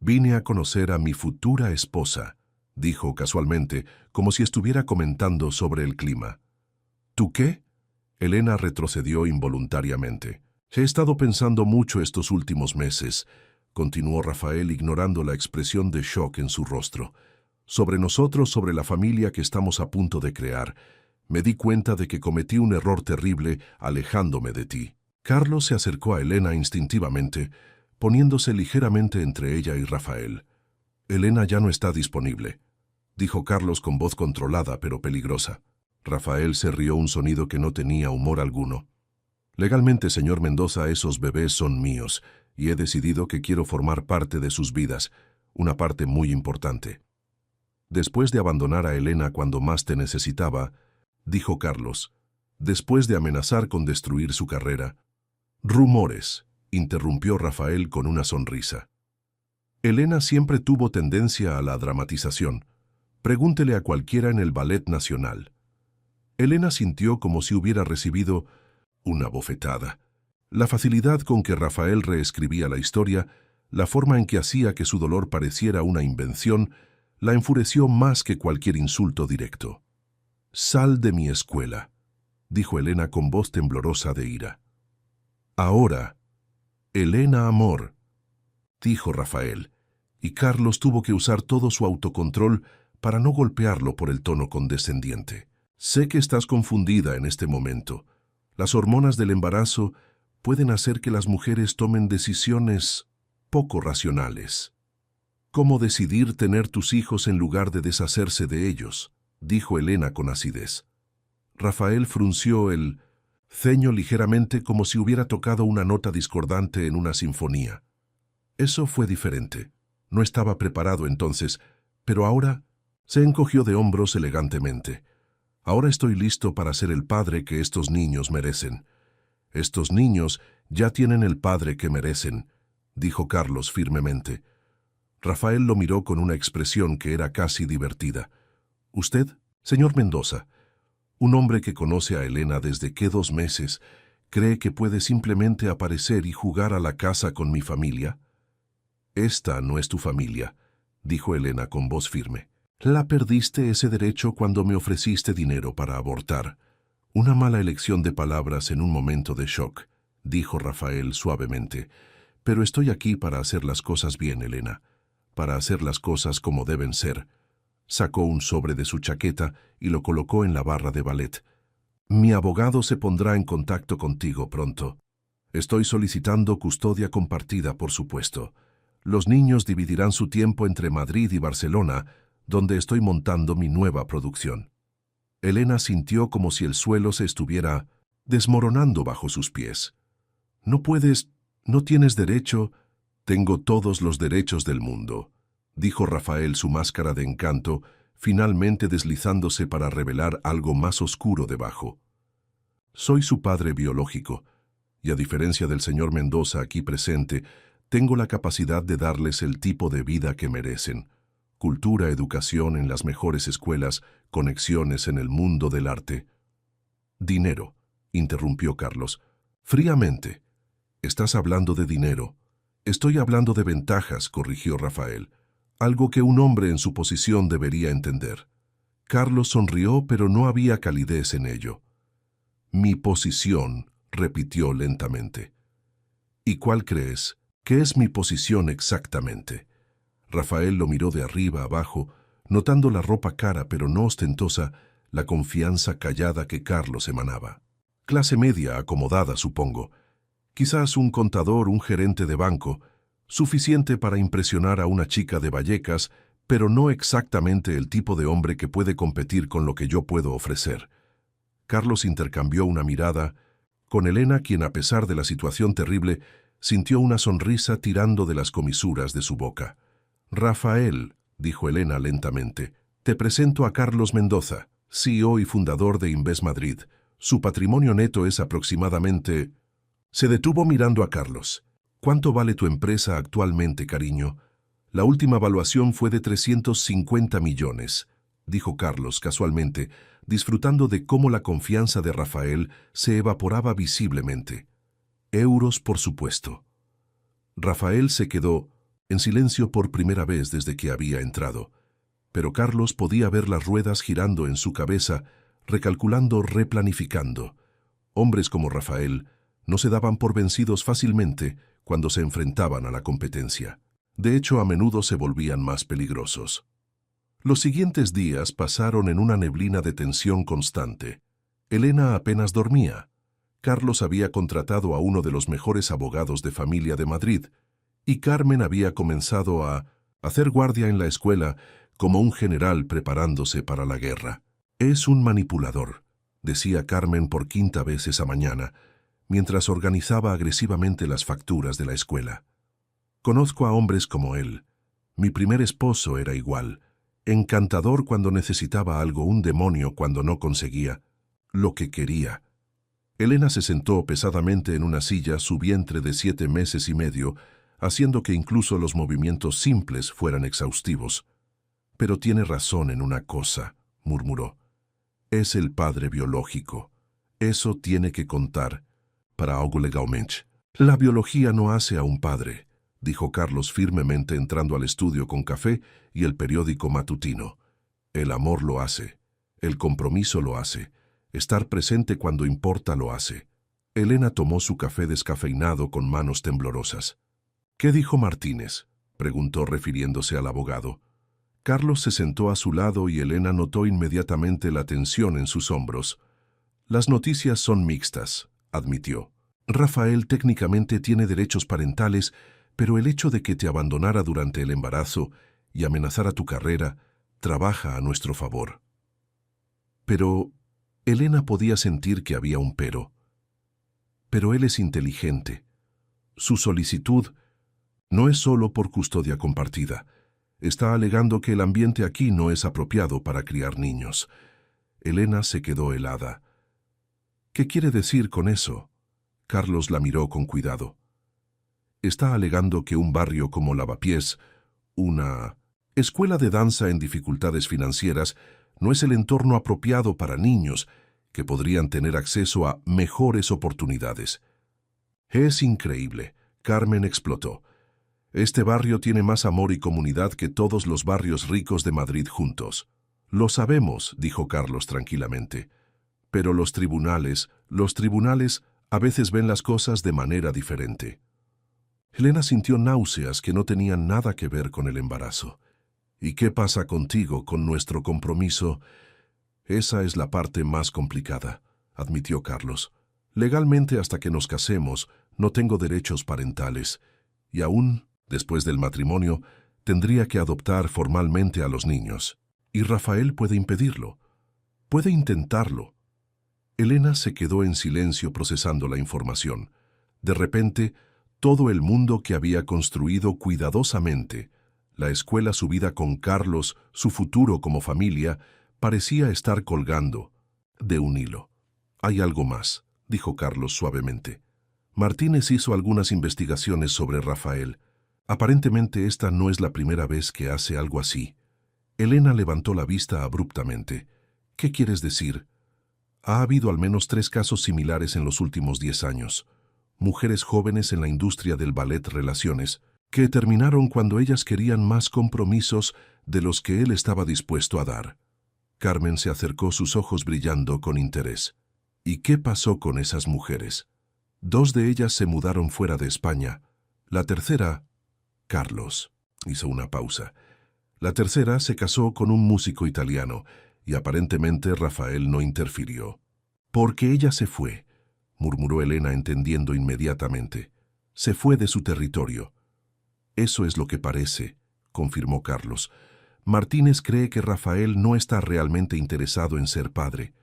Speaker 1: «Vine a conocer a mi futura esposa», dijo casualmente, como si estuviera comentando sobre el clima. «¿Tú qué?». Elena retrocedió involuntariamente. «He estado pensando mucho estos últimos meses», continuó Rafael ignorando la expresión de shock en su rostro. «Sobre nosotros, sobre la familia que estamos a punto de crear. Me di cuenta de que cometí un error terrible alejándome de ti». Carlos se acercó a Elena instintivamente, poniéndose ligeramente entre ella y Rafael. «Elena ya no está disponible», dijo Carlos con voz controlada pero peligrosa. Rafael se rió un sonido que no tenía humor alguno. «Legalmente, señor Mendoza, esos bebés son míos, y he decidido que quiero formar parte de sus vidas, una parte muy importante». «Después de abandonar a Elena cuando más te necesitaba», dijo Carlos, «después de amenazar con destruir su carrera». «Rumores», interrumpió Rafael con una sonrisa. «Elena siempre tuvo tendencia a la dramatización. Pregúntele a cualquiera en el Ballet Nacional». Elena sintió como si hubiera recibido una bofetada. La facilidad con que Rafael reescribía la historia, la forma en que hacía que su dolor pareciera una invención, la enfureció más que cualquier insulto directo. «Sal de mi escuela», dijo Elena con voz temblorosa de ira. «Ahora, Elena, amor», dijo Rafael, y Carlos tuvo que usar todo su autocontrol para no golpearlo por el tono condescendiente. «Sé que estás confundida en este momento. Las hormonas del embarazo pueden hacer que las mujeres tomen decisiones poco racionales. ¿Cómo decidir tener tus hijos en lugar de deshacerse de ellos?», dijo Elena con acidez. Rafael frunció el ceño ligeramente como si hubiera tocado una nota discordante en una sinfonía. Eso fue diferente. No estaba preparado entonces, pero ahora se encogió de hombros elegantemente. «Ahora estoy listo para ser el padre que estos niños merecen». «Estos niños ya tienen el padre que merecen», dijo Carlos firmemente. Rafael lo miró con una expresión que era casi divertida. «Usted, señor Mendoza, un hombre que conoce a Elena desde que 2 meses, ¿cree que puede simplemente aparecer y jugar a la casa con mi familia?». «Esta no es tu familia», dijo Elena con voz firme. «La perdiste ese derecho cuando me ofreciste dinero para abortar». «Una mala elección de palabras en un momento de shock», dijo Rafael suavemente. «Pero estoy aquí para hacer las cosas bien, Elena, para hacer las cosas como deben ser». Sacó un sobre de su chaqueta y lo colocó en la barra de ballet. «Mi abogado se pondrá en contacto contigo pronto. Estoy solicitando custodia compartida, por supuesto. Los niños dividirán su tiempo entre Madrid y Barcelona, donde estoy montando mi nueva producción». Elena sintió como si el suelo se estuviera desmoronando bajo sus pies. «No puedes, no tienes derecho». «Tengo todos los derechos del mundo», dijo Rafael, su máscara de encanto, finalmente deslizándose para revelar algo más oscuro debajo. «Soy su padre biológico, y a diferencia del señor Mendoza aquí presente, tengo la capacidad de darles el tipo de vida que merecen. Cultura, educación en las mejores escuelas, conexiones en el mundo del arte». «Dinero», interrumpió Carlos, fríamente. «Estás hablando de dinero». «Estoy hablando de ventajas», corrigió Rafael. «Algo que un hombre en su posición debería entender». Carlos sonrió, pero no había calidez en ello. «Mi posición», repitió lentamente. «¿Y cuál crees que es mi posición exactamente?». Rafael lo miró de arriba a abajo, notando la ropa cara pero no ostentosa, la confianza callada que Carlos emanaba. «Clase media, acomodada, supongo. Quizás un contador, un gerente de banco, suficiente para impresionar a una chica de Vallecas, pero no exactamente el tipo de hombre que puede competir con lo que yo puedo ofrecer». Carlos intercambió una mirada con Elena, quien a pesar de la situación terrible, sintió una sonrisa tirando de las comisuras de su boca. «Rafael», dijo Elena lentamente, «te presento a Carlos Mendoza, CEO y fundador de Inves Madrid. Su patrimonio neto es aproximadamente... Se detuvo mirando a Carlos. ¿Cuánto vale tu empresa actualmente, cariño? La última evaluación fue de 350 millones, dijo Carlos casualmente, disfrutando de cómo la confianza de Rafael se evaporaba visiblemente. Euros, por supuesto. Rafael se quedó en silencio por primera vez desde que había entrado, pero Carlos podía ver las ruedas girando en su cabeza, recalculando, replanificando. Hombres como Rafael no se daban por vencidos fácilmente cuando se enfrentaban a la competencia. De hecho, a menudo se volvían más peligrosos. Los siguientes días pasaron en una neblina de tensión constante. Elena apenas dormía. Carlos había contratado a uno de los mejores abogados de familia de Madrid, y Carmen había comenzado a hacer guardia en la escuela como un general preparándose para la guerra. «Es un manipulador», decía Carmen por quinta vez esa mañana, mientras organizaba agresivamente las facturas de la escuela. «Conozco a hombres como él. Mi primer esposo era igual. Encantador cuando necesitaba algo, un demonio cuando no conseguía lo que quería». Elena se sentó pesadamente en una silla, su vientre de 7 meses y medio, haciendo que incluso los movimientos simples fueran exhaustivos. «Pero tiene razón en una cosa», murmuró. «Es el padre biológico. Eso tiene que contar para algo legalmente». «La biología no hace a un padre», dijo Carlos firmemente entrando al estudio con café y el periódico matutino. «El amor lo hace. El compromiso lo hace. Estar presente cuando importa lo hace». Elena tomó su café descafeinado con manos temblorosas. «¿Qué dijo Martínez?», preguntó refiriéndose al abogado. Carlos se sentó a su lado y Elena notó inmediatamente la tensión en sus hombros. «Las noticias son mixtas», admitió. «Rafael técnicamente tiene derechos parentales, pero el hecho de que te abandonara durante el embarazo y amenazara tu carrera trabaja a nuestro favor». Pero Elena podía sentir que había un pero. «Pero él es inteligente. Su solicitud no es solo por custodia compartida. Está alegando que el ambiente aquí no es apropiado para criar niños». Elena se quedó helada. «¿Qué quiere decir con eso?». Carlos la miró con cuidado. «Está alegando que un barrio como Lavapiés, una escuela de danza en dificultades financieras, no es el entorno apropiado para niños que podrían tener acceso a mejores oportunidades». «Es increíble», Carmen explotó. «Este barrio tiene más amor y comunidad que todos los barrios ricos de Madrid juntos». «Lo sabemos», dijo Carlos tranquilamente. «Pero los tribunales a veces ven las cosas de manera diferente». Elena sintió náuseas que no tenían nada que ver con el embarazo. «¿Y qué pasa contigo, con nuestro compromiso?». «Esa es la parte más complicada», admitió Carlos. «Legalmente, hasta que nos casemos, no tengo derechos parentales. Y aún, después del matrimonio, tendría que adoptar formalmente a los niños. Y Rafael puede impedirlo. Puede intentarlo». Elena se quedó en silencio procesando la información. De repente, todo el mundo que había construido cuidadosamente, la escuela, su vida con Carlos, su futuro como familia, parecía estar colgando de un hilo. «Hay algo más», dijo Carlos suavemente. «Martínez hizo algunas investigaciones sobre Rafael. Aparentemente esta no es la primera vez que hace algo así». Elena levantó la vista abruptamente. «¿Qué quieres decir?». «Ha habido al menos 3 casos similares en los últimos 10 años. Mujeres jóvenes en la industria del ballet relaciones, que terminaron cuando ellas querían más compromisos de los que él estaba dispuesto a dar». Carmen se acercó, sus ojos brillando con interés. «¿Y qué pasó con esas mujeres?». «2 de ellas se mudaron fuera de España. La tercera...». Carlos hizo una pausa. «La tercera se casó con un músico italiano, y aparentemente Rafael no interfirió». «Porque ella se fue», murmuró Elena entendiendo inmediatamente. «Se fue de su territorio». «Eso es lo que parece», confirmó Carlos. «Martínez cree que Rafael no está realmente interesado en ser padre.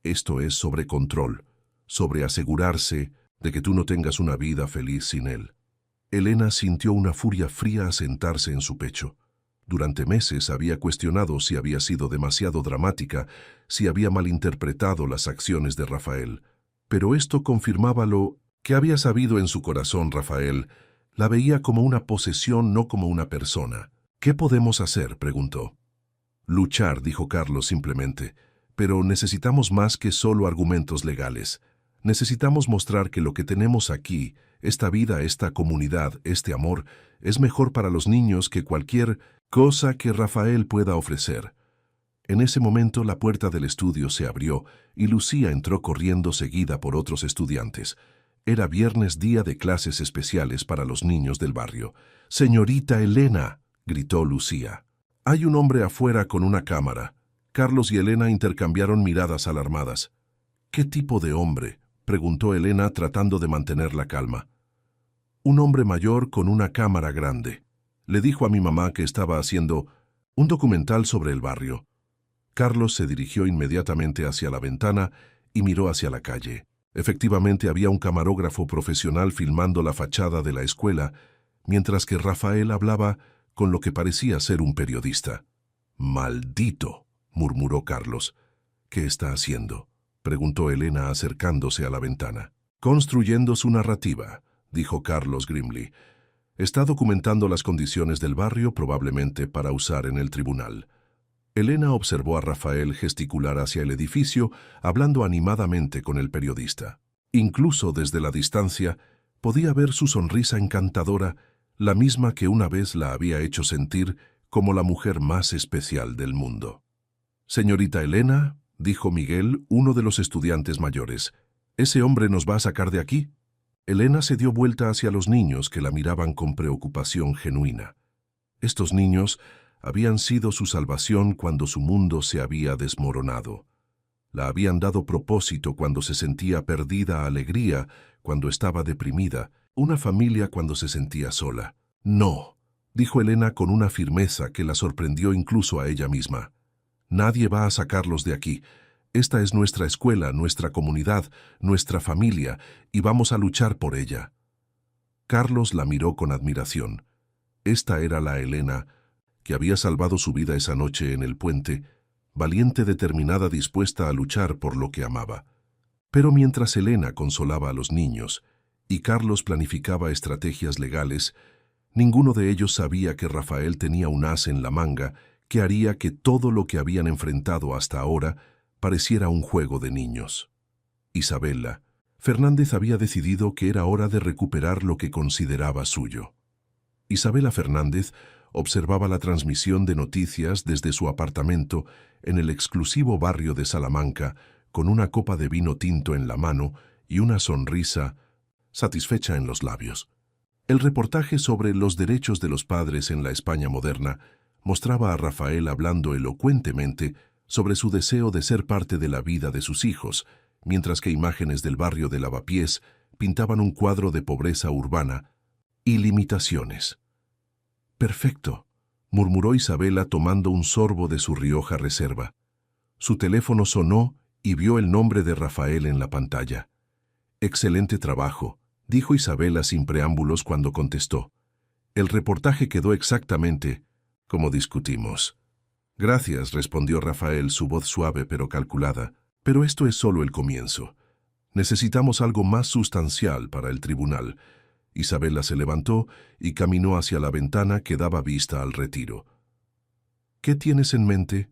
Speaker 1: Esto es sobre control, sobre asegurarse de que tú no tengas una vida feliz sin él». Elena sintió una furia fría asentarse en su pecho. Durante meses había cuestionado si había sido demasiado dramática, si había malinterpretado las acciones de Rafael. Pero esto confirmaba lo que había sabido en su corazón. Rafael la veía como una posesión, no como una persona. «¿Qué podemos hacer?», preguntó. «Luchar», dijo Carlos simplemente. «Pero necesitamos más que solo argumentos legales. Necesitamos mostrar que lo que tenemos aquí, esta vida, esta comunidad, este amor, es mejor para los niños que cualquier cosa que Rafael pueda ofrecer». En ese momento la puerta del estudio se abrió y Lucía entró corriendo seguida por otros estudiantes. Era viernes, día de clases especiales para los niños del barrio. «Señorita Elena», gritó Lucía. «Hay un hombre afuera con una cámara». Carlos y Elena intercambiaron miradas alarmadas. «¿Qué tipo de hombre?», preguntó Elena tratando de mantener la calma. «Un hombre mayor con una cámara grande. Le dijo a mi mamá que estaba haciendo un documental sobre el barrio». Carlos se dirigió inmediatamente hacia la ventana y miró hacia la calle. Efectivamente había un camarógrafo profesional filmando la fachada de la escuela, mientras que Rafael hablaba con lo que parecía ser un periodista. «Maldito», murmuró Carlos. «¿Qué está haciendo?», preguntó Elena acercándose a la ventana. «Construyendo su narrativa», dijo Carlos Grimley. «Está documentando las condiciones del barrio, probablemente para usar en el tribunal». Elena observó a Rafael gesticular hacia el edificio, hablando animadamente con el periodista. Incluso desde la distancia, podía ver su sonrisa encantadora, la misma que una vez la había hecho sentir como la mujer más especial del mundo. «Señorita Elena», dijo Miguel, uno de los estudiantes mayores, «¿ese hombre nos va a sacar de aquí?». Elena se dio vuelta hacia los niños que la miraban con preocupación genuina. Estos niños habían sido su salvación cuando su mundo se había desmoronado. La habían dado propósito cuando se sentía perdida, alegría cuando estaba deprimida, una familia cuando se sentía sola. «No», dijo Elena con una firmeza que la sorprendió incluso a ella misma. «Nadie va a sacarlos de aquí. Esta es nuestra escuela, nuestra comunidad, nuestra familia, y vamos a luchar por ella». Carlos la miró con admiración. Esta era la Elena que había salvado su vida esa noche en el puente, valiente, determinada, dispuesta a luchar por lo que amaba. Pero mientras Elena consolaba a los niños y Carlos planificaba estrategias legales, ninguno de ellos sabía que Rafael tenía un as en la manga que haría que todo lo que habían enfrentado hasta ahora pareciera un juego de niños. Isabela Fernández había decidido que era hora de recuperar lo que consideraba suyo. Isabela Fernández observaba la transmisión de noticias desde su apartamento en el exclusivo barrio de Salamanca, con una copa de vino tinto en la mano y una sonrisa satisfecha en los labios. El reportaje sobre los derechos de los padres en la España moderna mostraba a Rafael hablando elocuentemente sobre su deseo de ser parte de la vida de sus hijos, mientras que imágenes del barrio de Lavapiés pintaban un cuadro de pobreza urbana y limitaciones. «Perfecto», murmuró Isabela tomando un sorbo de su Rioja Reserva. Su teléfono sonó y vio el nombre de Rafael en la pantalla. «Excelente trabajo», dijo Isabela sin preámbulos cuando contestó. «El reportaje quedó exactamente como discutimos». «Gracias», respondió Rafael, su voz suave pero calculada. «Pero esto es solo el comienzo. Necesitamos algo más sustancial para el tribunal». Isabela se levantó y caminó hacia la ventana que daba vista al retiro. «¿Qué tienes en mente?»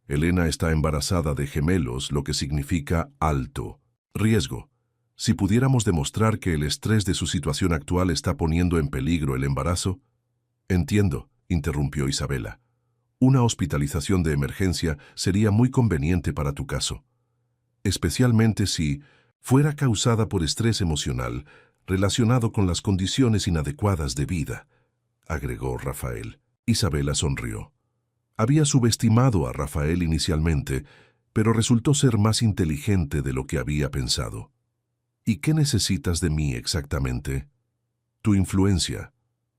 Speaker 1: «Elena está embarazada de gemelos, lo que significa alto riesgo. Si pudiéramos demostrar que el estrés de su situación actual está poniendo en peligro el embarazo». «Entiendo», interrumpió Isabela. «Una hospitalización de emergencia sería muy conveniente para tu caso. Especialmente si fuera causada por estrés emocional relacionado con las condiciones inadecuadas de vida», agregó Rafael. Isabela sonrió. Había subestimado a Rafael inicialmente, pero resultó ser más inteligente de lo que había pensado. «¿Y qué necesitas de mí exactamente?» «Tu influencia.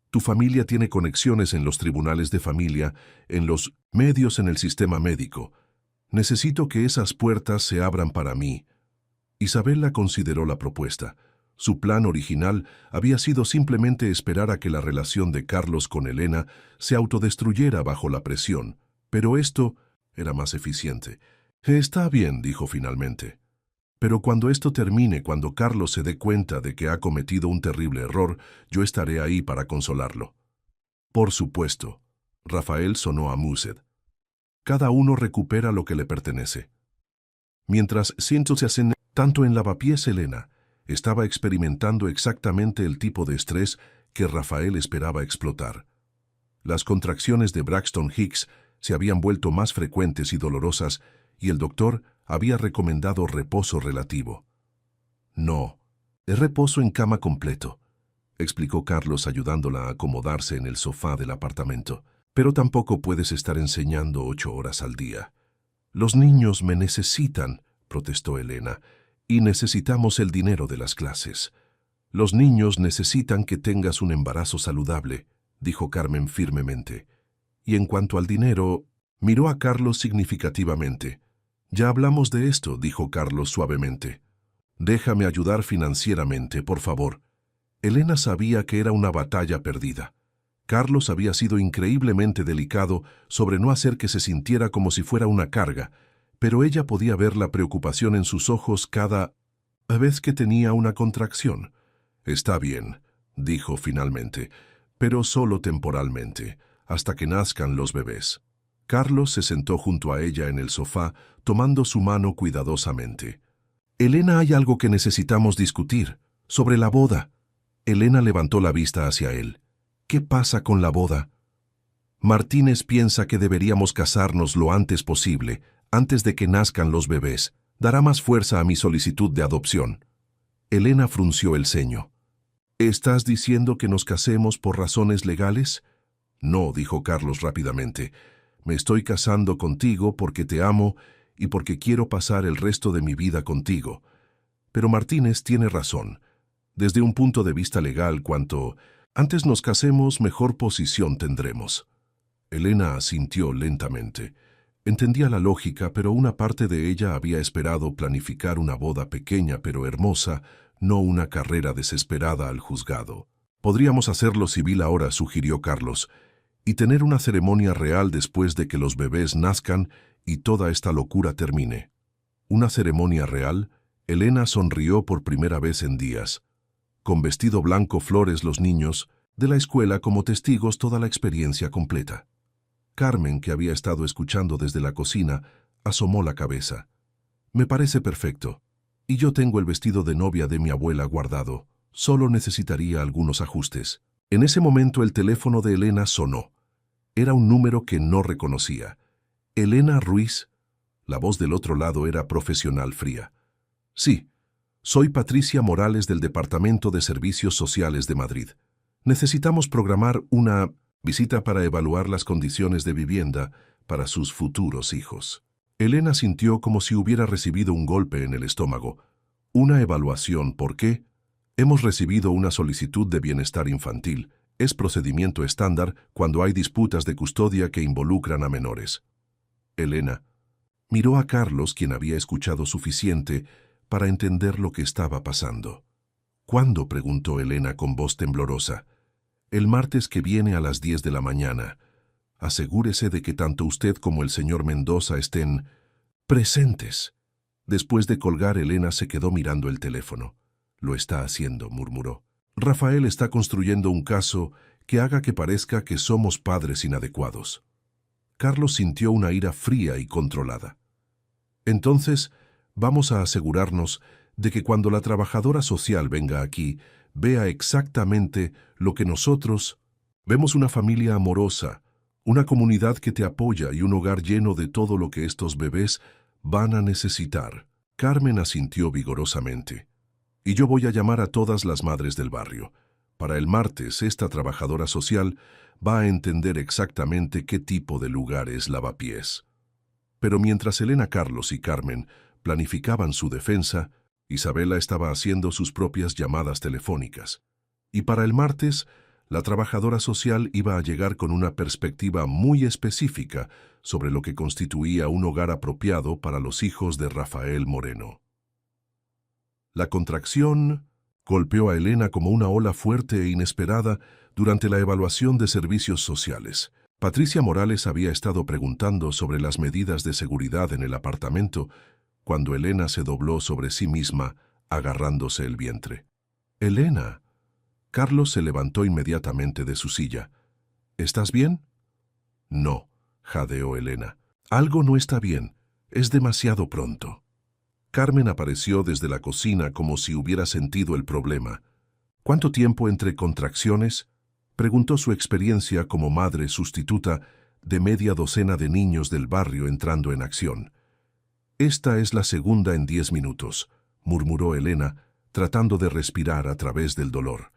Speaker 1: Tu familia tiene conexiones en los tribunales de familia, en los medios, en el sistema médico. Necesito que esas puertas se abran para mí». Isabela consideró la propuesta. Su plan original había sido simplemente esperar a que la relación de Carlos con Elena se autodestruyera bajo la presión, pero esto era más eficiente. Está bien, dijo finalmente. Pero cuando esto termine, cuando Carlos se dé cuenta de que ha cometido un terrible error, yo estaré ahí para consolarlo. Por supuesto. Rafael sonó a Mused. Cada uno recupera lo que le pertenece. Mientras cientos se hacen, tanto en Lavapiés Elena estaba experimentando exactamente el tipo de estrés que Rafael esperaba explotar. Las contracciones de Braxton Hicks se habían vuelto más frecuentes y dolorosas, y el doctor había recomendado reposo relativo. No, es reposo en cama completo, explicó Carlos ayudándola a acomodarse en el sofá del apartamento. Pero tampoco puedes estar enseñando 8 horas al día. Los niños me necesitan, protestó Elena, y necesitamos el dinero de las clases. Los niños necesitan que tengas un embarazo saludable, dijo Carmen firmemente. Y en cuanto al dinero, miró a Carlos significativamente. Ya hablamos de esto, dijo Carlos suavemente. Déjame ayudar financieramente, por favor. Elena sabía que era una batalla perdida. Carlos había sido increíblemente delicado sobre no hacer que se sintiera como si fuera una carga, pero ella podía ver la preocupación en sus ojos cada vez que tenía una contracción. Está bien, dijo finalmente, pero solo temporalmente, hasta que nazcan los bebés. Carlos se sentó junto a ella en el sofá, tomando su mano cuidadosamente. Elena, hay algo que necesitamos discutir, sobre la boda. Elena levantó la vista hacia él. ¿Qué pasa con la boda? Martínez piensa que deberíamos casarnos lo antes posible, antes de que nazcan los bebés. Dará más fuerza a mi solicitud de adopción. Elena frunció el ceño. ¿Estás diciendo que nos casemos por razones legales? No, dijo Carlos rápidamente. Me estoy casando contigo porque te amo y porque quiero pasar el resto de mi vida contigo. Pero Martínez tiene razón. Desde un punto de vista legal, cuanto antes nos casemos, mejor posición tendremos. Elena asintió lentamente. Entendía la lógica, pero una parte de ella había esperado planificar una boda pequeña pero hermosa, no una carrera desesperada al juzgado. Podríamos hacerlo civil ahora, sugirió Carlos, y tener una ceremonia real después de que los bebés nazcan y toda esta locura termine. ¿Una ceremonia real? Elena sonrió por primera vez en días. Con vestido blanco, flores, los niños de la escuela como testigos, toda la experiencia completa. Carmen, que había estado escuchando desde la cocina, asomó la cabeza. Me parece perfecto. Y yo tengo el vestido de novia de mi abuela guardado. Solo necesitaría algunos ajustes. En ese momento el teléfono de Elena sonó. Era un número que no reconocía. Elena Ruiz. La voz del otro lado era profesional fría. Sí, soy Patricia Morales del Departamento de Servicios Sociales de Madrid. Necesitamos programar una visita para evaluar las condiciones de vivienda para sus futuros hijos. Elena sintió como si hubiera recibido un golpe en el estómago. ¿Una evaluación? ¿Por qué? Hemos recibido una solicitud de bienestar infantil. Es procedimiento estándar cuando hay disputas de custodia que involucran a menores. Elena miró a Carlos, quien había escuchado suficiente para entender lo que estaba pasando. ¿Cuándo?, preguntó Elena con voz temblorosa. El martes que viene a las 10 de la mañana. Asegúrese de que tanto usted como el señor Mendoza estén presentes. Después de colgar, Elena se quedó mirando el teléfono. Lo está haciendo, murmuró. Rafael está construyendo un caso que haga que parezca que somos padres inadecuados. Carlos sintió una ira fría y controlada. Entonces, vamos a asegurarnos de que cuando la trabajadora social venga aquí, vea exactamente lo que nosotros vemos: una familia amorosa, una comunidad que te apoya y un hogar lleno de todo lo que estos bebés van a necesitar. Carmen asintió vigorosamente. Y yo voy a llamar a todas las madres del barrio. Para el martes, esta trabajadora social va a entender exactamente qué tipo de lugar es Lavapiés. Pero mientras Elena, Carlos y Carmen planificaban su defensa, Isabela estaba haciendo sus propias llamadas telefónicas. Y para el martes, la trabajadora social iba a llegar con una perspectiva muy específica sobre lo que constituía un hogar apropiado para los hijos de Rafael Moreno. La contracción Golpeó a Elena como una ola fuerte e inesperada durante la evaluación de servicios sociales. Patricia Morales había estado preguntando sobre las medidas de seguridad en el apartamento cuando Elena se dobló sobre sí misma, agarrándose el vientre. «Elena». Carlos se levantó inmediatamente de su silla. «¿Estás bien?» «No», jadeó Elena. «Algo no está bien. Es demasiado pronto». Carmen apareció desde la cocina como si hubiera sentido el problema. «¿Cuánto tiempo entre contracciones?», preguntó su experiencia como madre sustituta de media docena de niños del barrio entrando en acción. «Esta es la segunda en 10 minutos», murmuró Elena, tratando de respirar a través del dolor.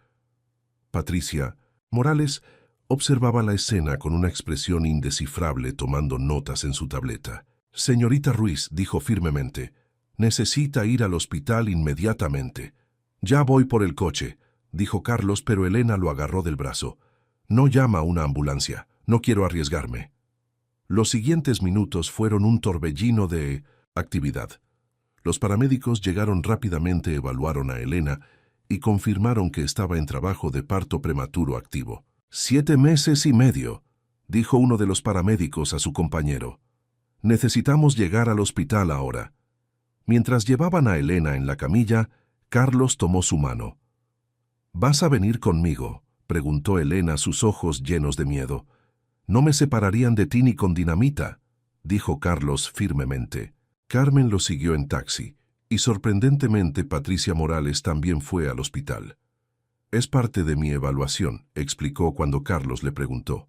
Speaker 1: Patricia Morales observaba la escena con una expresión indescifrable tomando notas en su tableta. «Señorita Ruiz», dijo firmemente, «necesita ir al hospital inmediatamente». «Ya voy por el coche», dijo Carlos, pero Elena lo agarró del brazo. «No llama a una ambulancia, no quiero arriesgarme». Los siguientes minutos fueron un torbellino de actividad. Los paramédicos llegaron rápidamente, evaluaron a Elena y confirmaron que estaba en trabajo de parto prematuro activo. 7 meses y medio, dijo uno de los paramédicos a su compañero. «Necesitamos llegar al hospital ahora». Mientras llevaban a Elena en la camilla, Carlos tomó su mano. «¿Vas a venir conmigo?», preguntó Elena, sus ojos llenos de miedo. «No me separarían de ti ni con dinamita», dijo Carlos firmemente. Carmen lo siguió en taxi, y sorprendentemente Patricia Morales también fue al hospital. «Es parte de mi evaluación», explicó cuando Carlos le preguntó.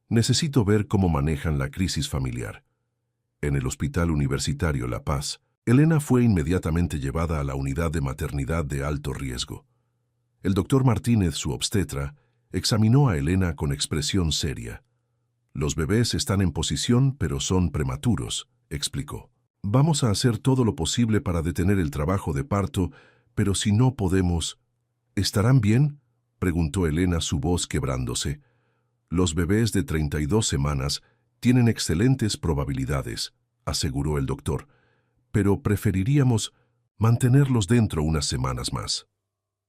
Speaker 1: «Necesito ver cómo manejan la crisis familiar». En el Hospital Universitario La Paz, Elena fue inmediatamente llevada a la unidad de maternidad de alto riesgo. El doctor Martínez, su obstetra, examinó a Elena con expresión seria. «Los bebés están en posición, pero son prematuros», explicó. «Vamos a hacer todo lo posible para detener el trabajo de parto, pero si no podemos...» «¿Estarán bien?», preguntó Elena, su voz quebrándose. «Los bebés de 32 semanas tienen excelentes probabilidades», aseguró el doctor, «pero preferiríamos mantenerlos dentro unas semanas más».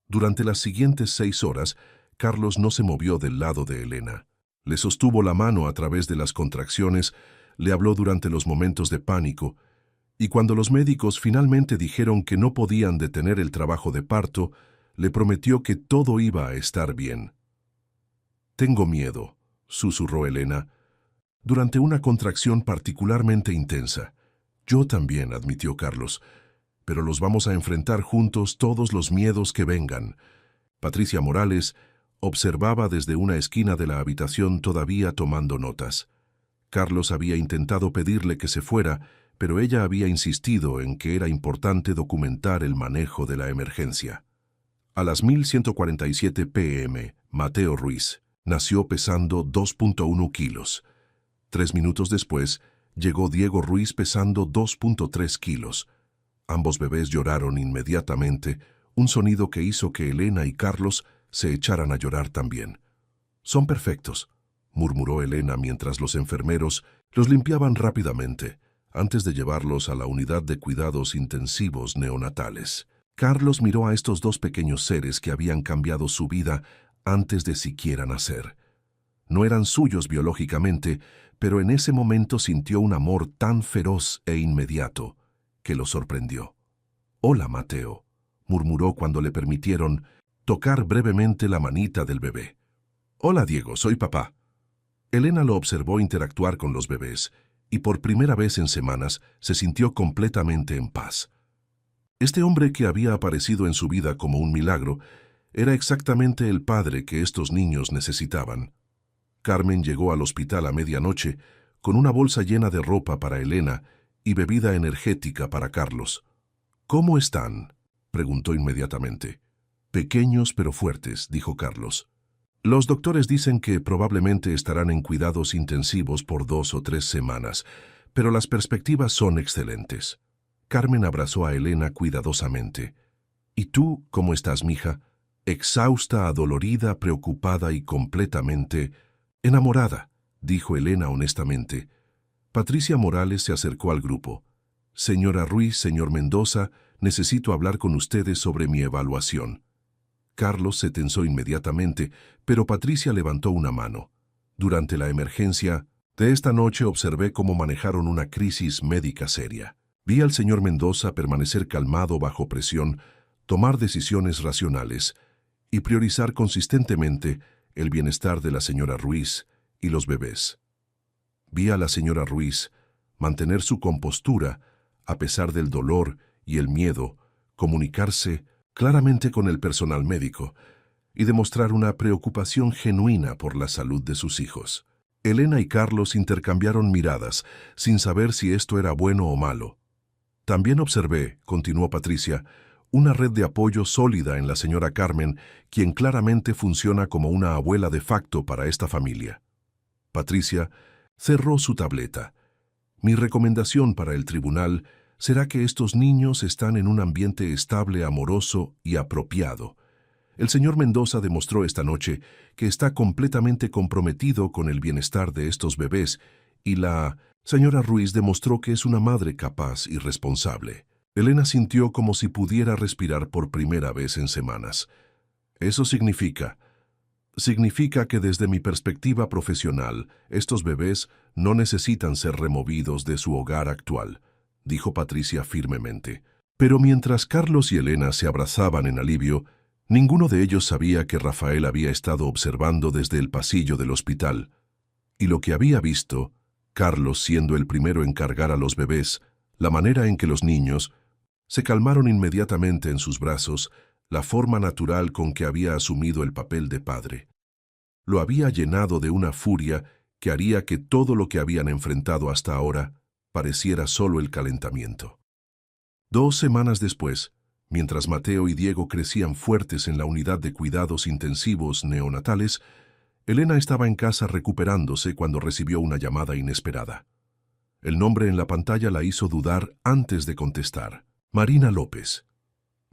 Speaker 1: Durante las siguientes 6 horas, Carlos no se movió del lado de Elena. Le sostuvo la mano a través de las contracciones, le habló durante los momentos de pánico, y cuando los médicos finalmente dijeron que no podían detener el trabajo de parto, le prometió que todo iba a estar bien. «Tengo miedo», susurró Elena, durante una contracción particularmente intensa. «Yo también», admitió Carlos, «pero los vamos a enfrentar juntos todos los miedos que vengan». Patricia Morales observaba desde una esquina de la habitación todavía tomando notas. Carlos había intentado pedirle que se fuera, pero ella había insistido en que era importante documentar el manejo de la emergencia. A las 1147 p.m., Mateo Ruiz nació pesando 2.1 kilos. 3 minutos después, llegó Diego Ruiz pesando 2.3 kilos. Ambos bebés lloraron inmediatamente, un sonido que hizo que Elena y Carlos se echaran a llorar también. «Son perfectos», murmuró Elena mientras los enfermeros los limpiaban rápidamente, antes de llevarlos a la unidad de cuidados intensivos neonatales. Carlos miró a estos 2 pequeños seres que habían cambiado su vida antes de siquiera nacer. No eran suyos biológicamente, pero en ese momento sintió un amor tan feroz e inmediato que lo sorprendió. «Hola, Mateo», murmuró cuando le permitieron tocar brevemente la manita del bebé. «Hola, Diego, soy papá». Elena lo observó interactuar con los bebés y por primera vez en semanas se sintió completamente en paz. Este hombre que había aparecido en su vida como un milagro era exactamente el padre que estos niños necesitaban. Carmen llegó al hospital a medianoche con una bolsa llena de ropa para Elena y bebida energética para Carlos. «¿Cómo están?», preguntó inmediatamente. «Pequeños pero fuertes», dijo Carlos. «Los doctores dicen que probablemente estarán en cuidados intensivos por 2 o 3 semanas, pero las perspectivas son excelentes». Carmen abrazó a Elena cuidadosamente. «¿Y tú, cómo estás, mija?», exhausta, adolorida, preocupada y completamente enamorada, dijo Elena honestamente. Patricia Morales se acercó al grupo. «Señora Ruiz, señor Mendoza, necesito hablar con ustedes sobre mi evaluación». Carlos se tensó inmediatamente, pero Patricia levantó una mano. Durante la emergencia de esta noche observé cómo manejaron una crisis médica seria. Vi al señor Mendoza permanecer calmado bajo presión, tomar decisiones racionales y priorizar consistentemente el bienestar de la señora Ruiz y los bebés. Vi a la señora Ruiz mantener su compostura a pesar del dolor y el miedo, comunicarse claramente con el personal médico y demostrar una preocupación genuina por la salud de sus hijos. Elena y Carlos intercambiaron miradas, sin saber si esto era bueno o malo. También observé, continuó Patricia, una red de apoyo sólida en la señora Carmen, quien claramente funciona como una abuela de facto para esta familia. Patricia cerró su tableta. Mi recomendación para el tribunal será que estos niños están en un ambiente estable, amoroso y apropiado. El señor Mendoza demostró esta noche que está completamente comprometido con el bienestar de estos bebés y la señora Ruiz demostró que es una madre capaz y responsable. Elena sintió como si pudiera respirar por primera vez en semanas. Eso significa que desde mi perspectiva profesional, estos bebés no necesitan ser removidos de su hogar actual, dijo Patricia firmemente. Pero mientras Carlos y Elena se abrazaban en alivio, ninguno de ellos sabía que Rafael había estado observando desde el pasillo del hospital. Y lo que había visto, Carlos siendo el primero en cargar a los bebés, la manera en que los niños se calmaron inmediatamente en sus brazos, la forma natural con que había asumido el papel de padre. Lo había llenado de una furia que haría que todo lo que habían enfrentado hasta ahora pareciera solo el calentamiento. 2 semanas después, mientras Mateo y Diego crecían fuertes en la unidad de cuidados intensivos neonatales, Elena estaba en casa recuperándose cuando recibió una llamada inesperada. El nombre en la pantalla la hizo dudar antes de contestar. Marina López.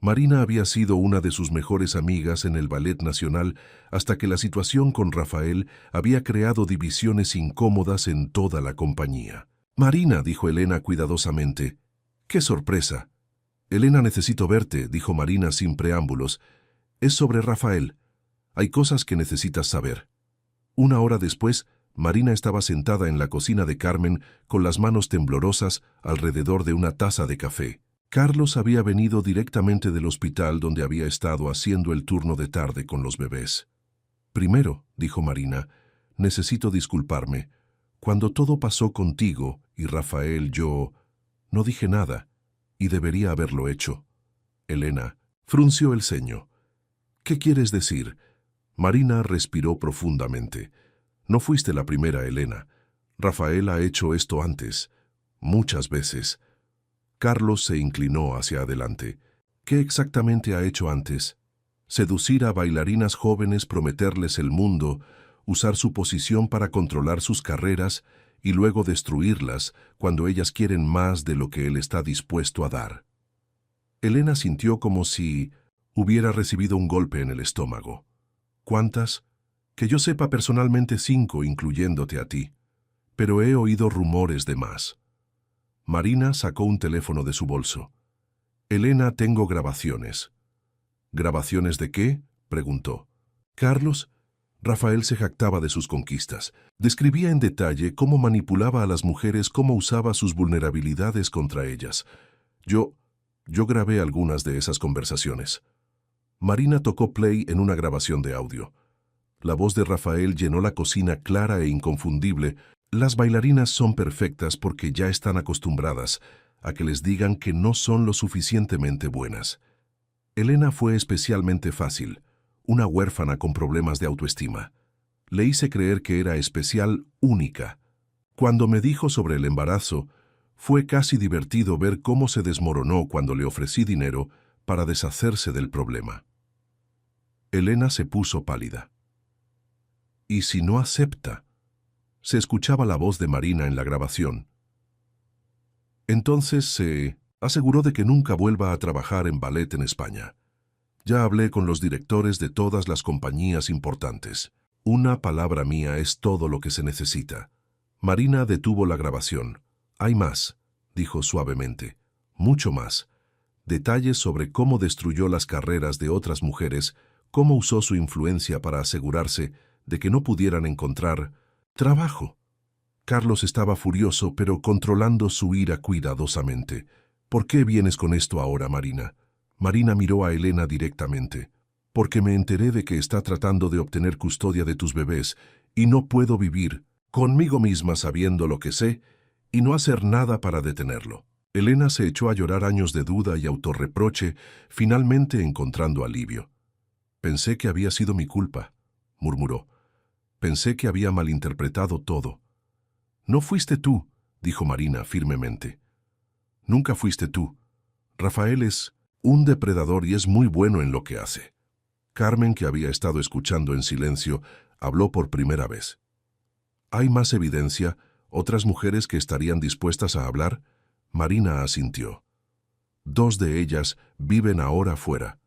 Speaker 1: Marina había sido una de sus mejores amigas en el Ballet Nacional hasta que la situación con Rafael había creado divisiones incómodas en toda la compañía. Marina, dijo Elena cuidadosamente. ¡Qué sorpresa! Elena, necesito verte, dijo Marina sin preámbulos. Es sobre Rafael. Hay cosas que necesitas saber. 1 hora después, Marina estaba sentada en la cocina de Carmen con las manos temblorosas alrededor de una taza de café. Carlos había venido directamente del hospital donde había estado haciendo el turno de tarde con los bebés. Primero, dijo Marina, necesito disculparme. Cuando todo pasó contigo y Rafael, yo no dije nada y debería haberlo hecho. Elena frunció el ceño. ¿Qué quieres decir? Marina respiró profundamente. No fuiste la primera, Elena. Rafael ha hecho esto antes, muchas veces. Carlos se inclinó hacia adelante. ¿Qué exactamente ha hecho antes? Seducir a bailarinas jóvenes, prometerles el mundo, usar su posición para controlar sus carreras y luego destruirlas cuando ellas quieren más de lo que él está dispuesto a dar. Elena sintió como si hubiera recibido un golpe en el estómago. ¿Cuántas? Que yo sepa personalmente 5, incluyéndote a ti. Pero he oído rumores de más. Marina sacó un teléfono de su bolso. Elena, tengo grabaciones. ¿Grabaciones de qué? Preguntó. Carlos, Rafael se jactaba de sus conquistas. Describía en detalle cómo manipulaba a las mujeres, cómo usaba sus vulnerabilidades contra ellas. Yo grabé algunas de esas conversaciones. Marina tocó play en una grabación de audio. La voz de Rafael llenó la cocina clara e inconfundible. Las bailarinas son perfectas porque ya están acostumbradas a que les digan que no son lo suficientemente buenas. Elena fue especialmente fácil, una huérfana con problemas de autoestima. Le hice creer que era especial, única. Cuando me dijo sobre el embarazo, fue casi divertido ver cómo se desmoronó cuando le ofrecí dinero para deshacerse del problema. Elena se puso pálida. ¿Y si no acepta? Se escuchaba la voz de Marina en la grabación. Entonces se aseguró de que nunca vuelva a trabajar en ballet en España. Ya hablé con los directores de todas las compañías importantes. Una palabra mía es todo lo que se necesita. Marina detuvo la grabación. Hay más, dijo suavemente. Mucho más. Detalles sobre cómo destruyó las carreras de otras mujeres cómo usó su influencia para asegurarse de que no pudieran encontrar trabajo. Carlos estaba furioso, pero controlando su ira cuidadosamente. ¿Por qué vienes con esto ahora, Marina? Marina miró a Elena directamente. Porque me enteré de que está tratando de obtener custodia de tus bebés y no puedo vivir conmigo misma sabiendo lo que sé y no hacer nada para detenerlo. Elena se echó a llorar años de duda y autorreproche, finalmente encontrando alivio. Pensé que había sido mi culpa, murmuró. Pensé que había malinterpretado todo. No fuiste tú, dijo Marina firmemente. Nunca fuiste tú. Rafael es un depredador y es muy bueno en lo que hace. Carmen, que había estado escuchando en silencio, habló por primera vez. ¿Hay más evidencia? ¿Otras mujeres que estarían dispuestas a hablar? Marina asintió. 2 de ellas viven ahora fuera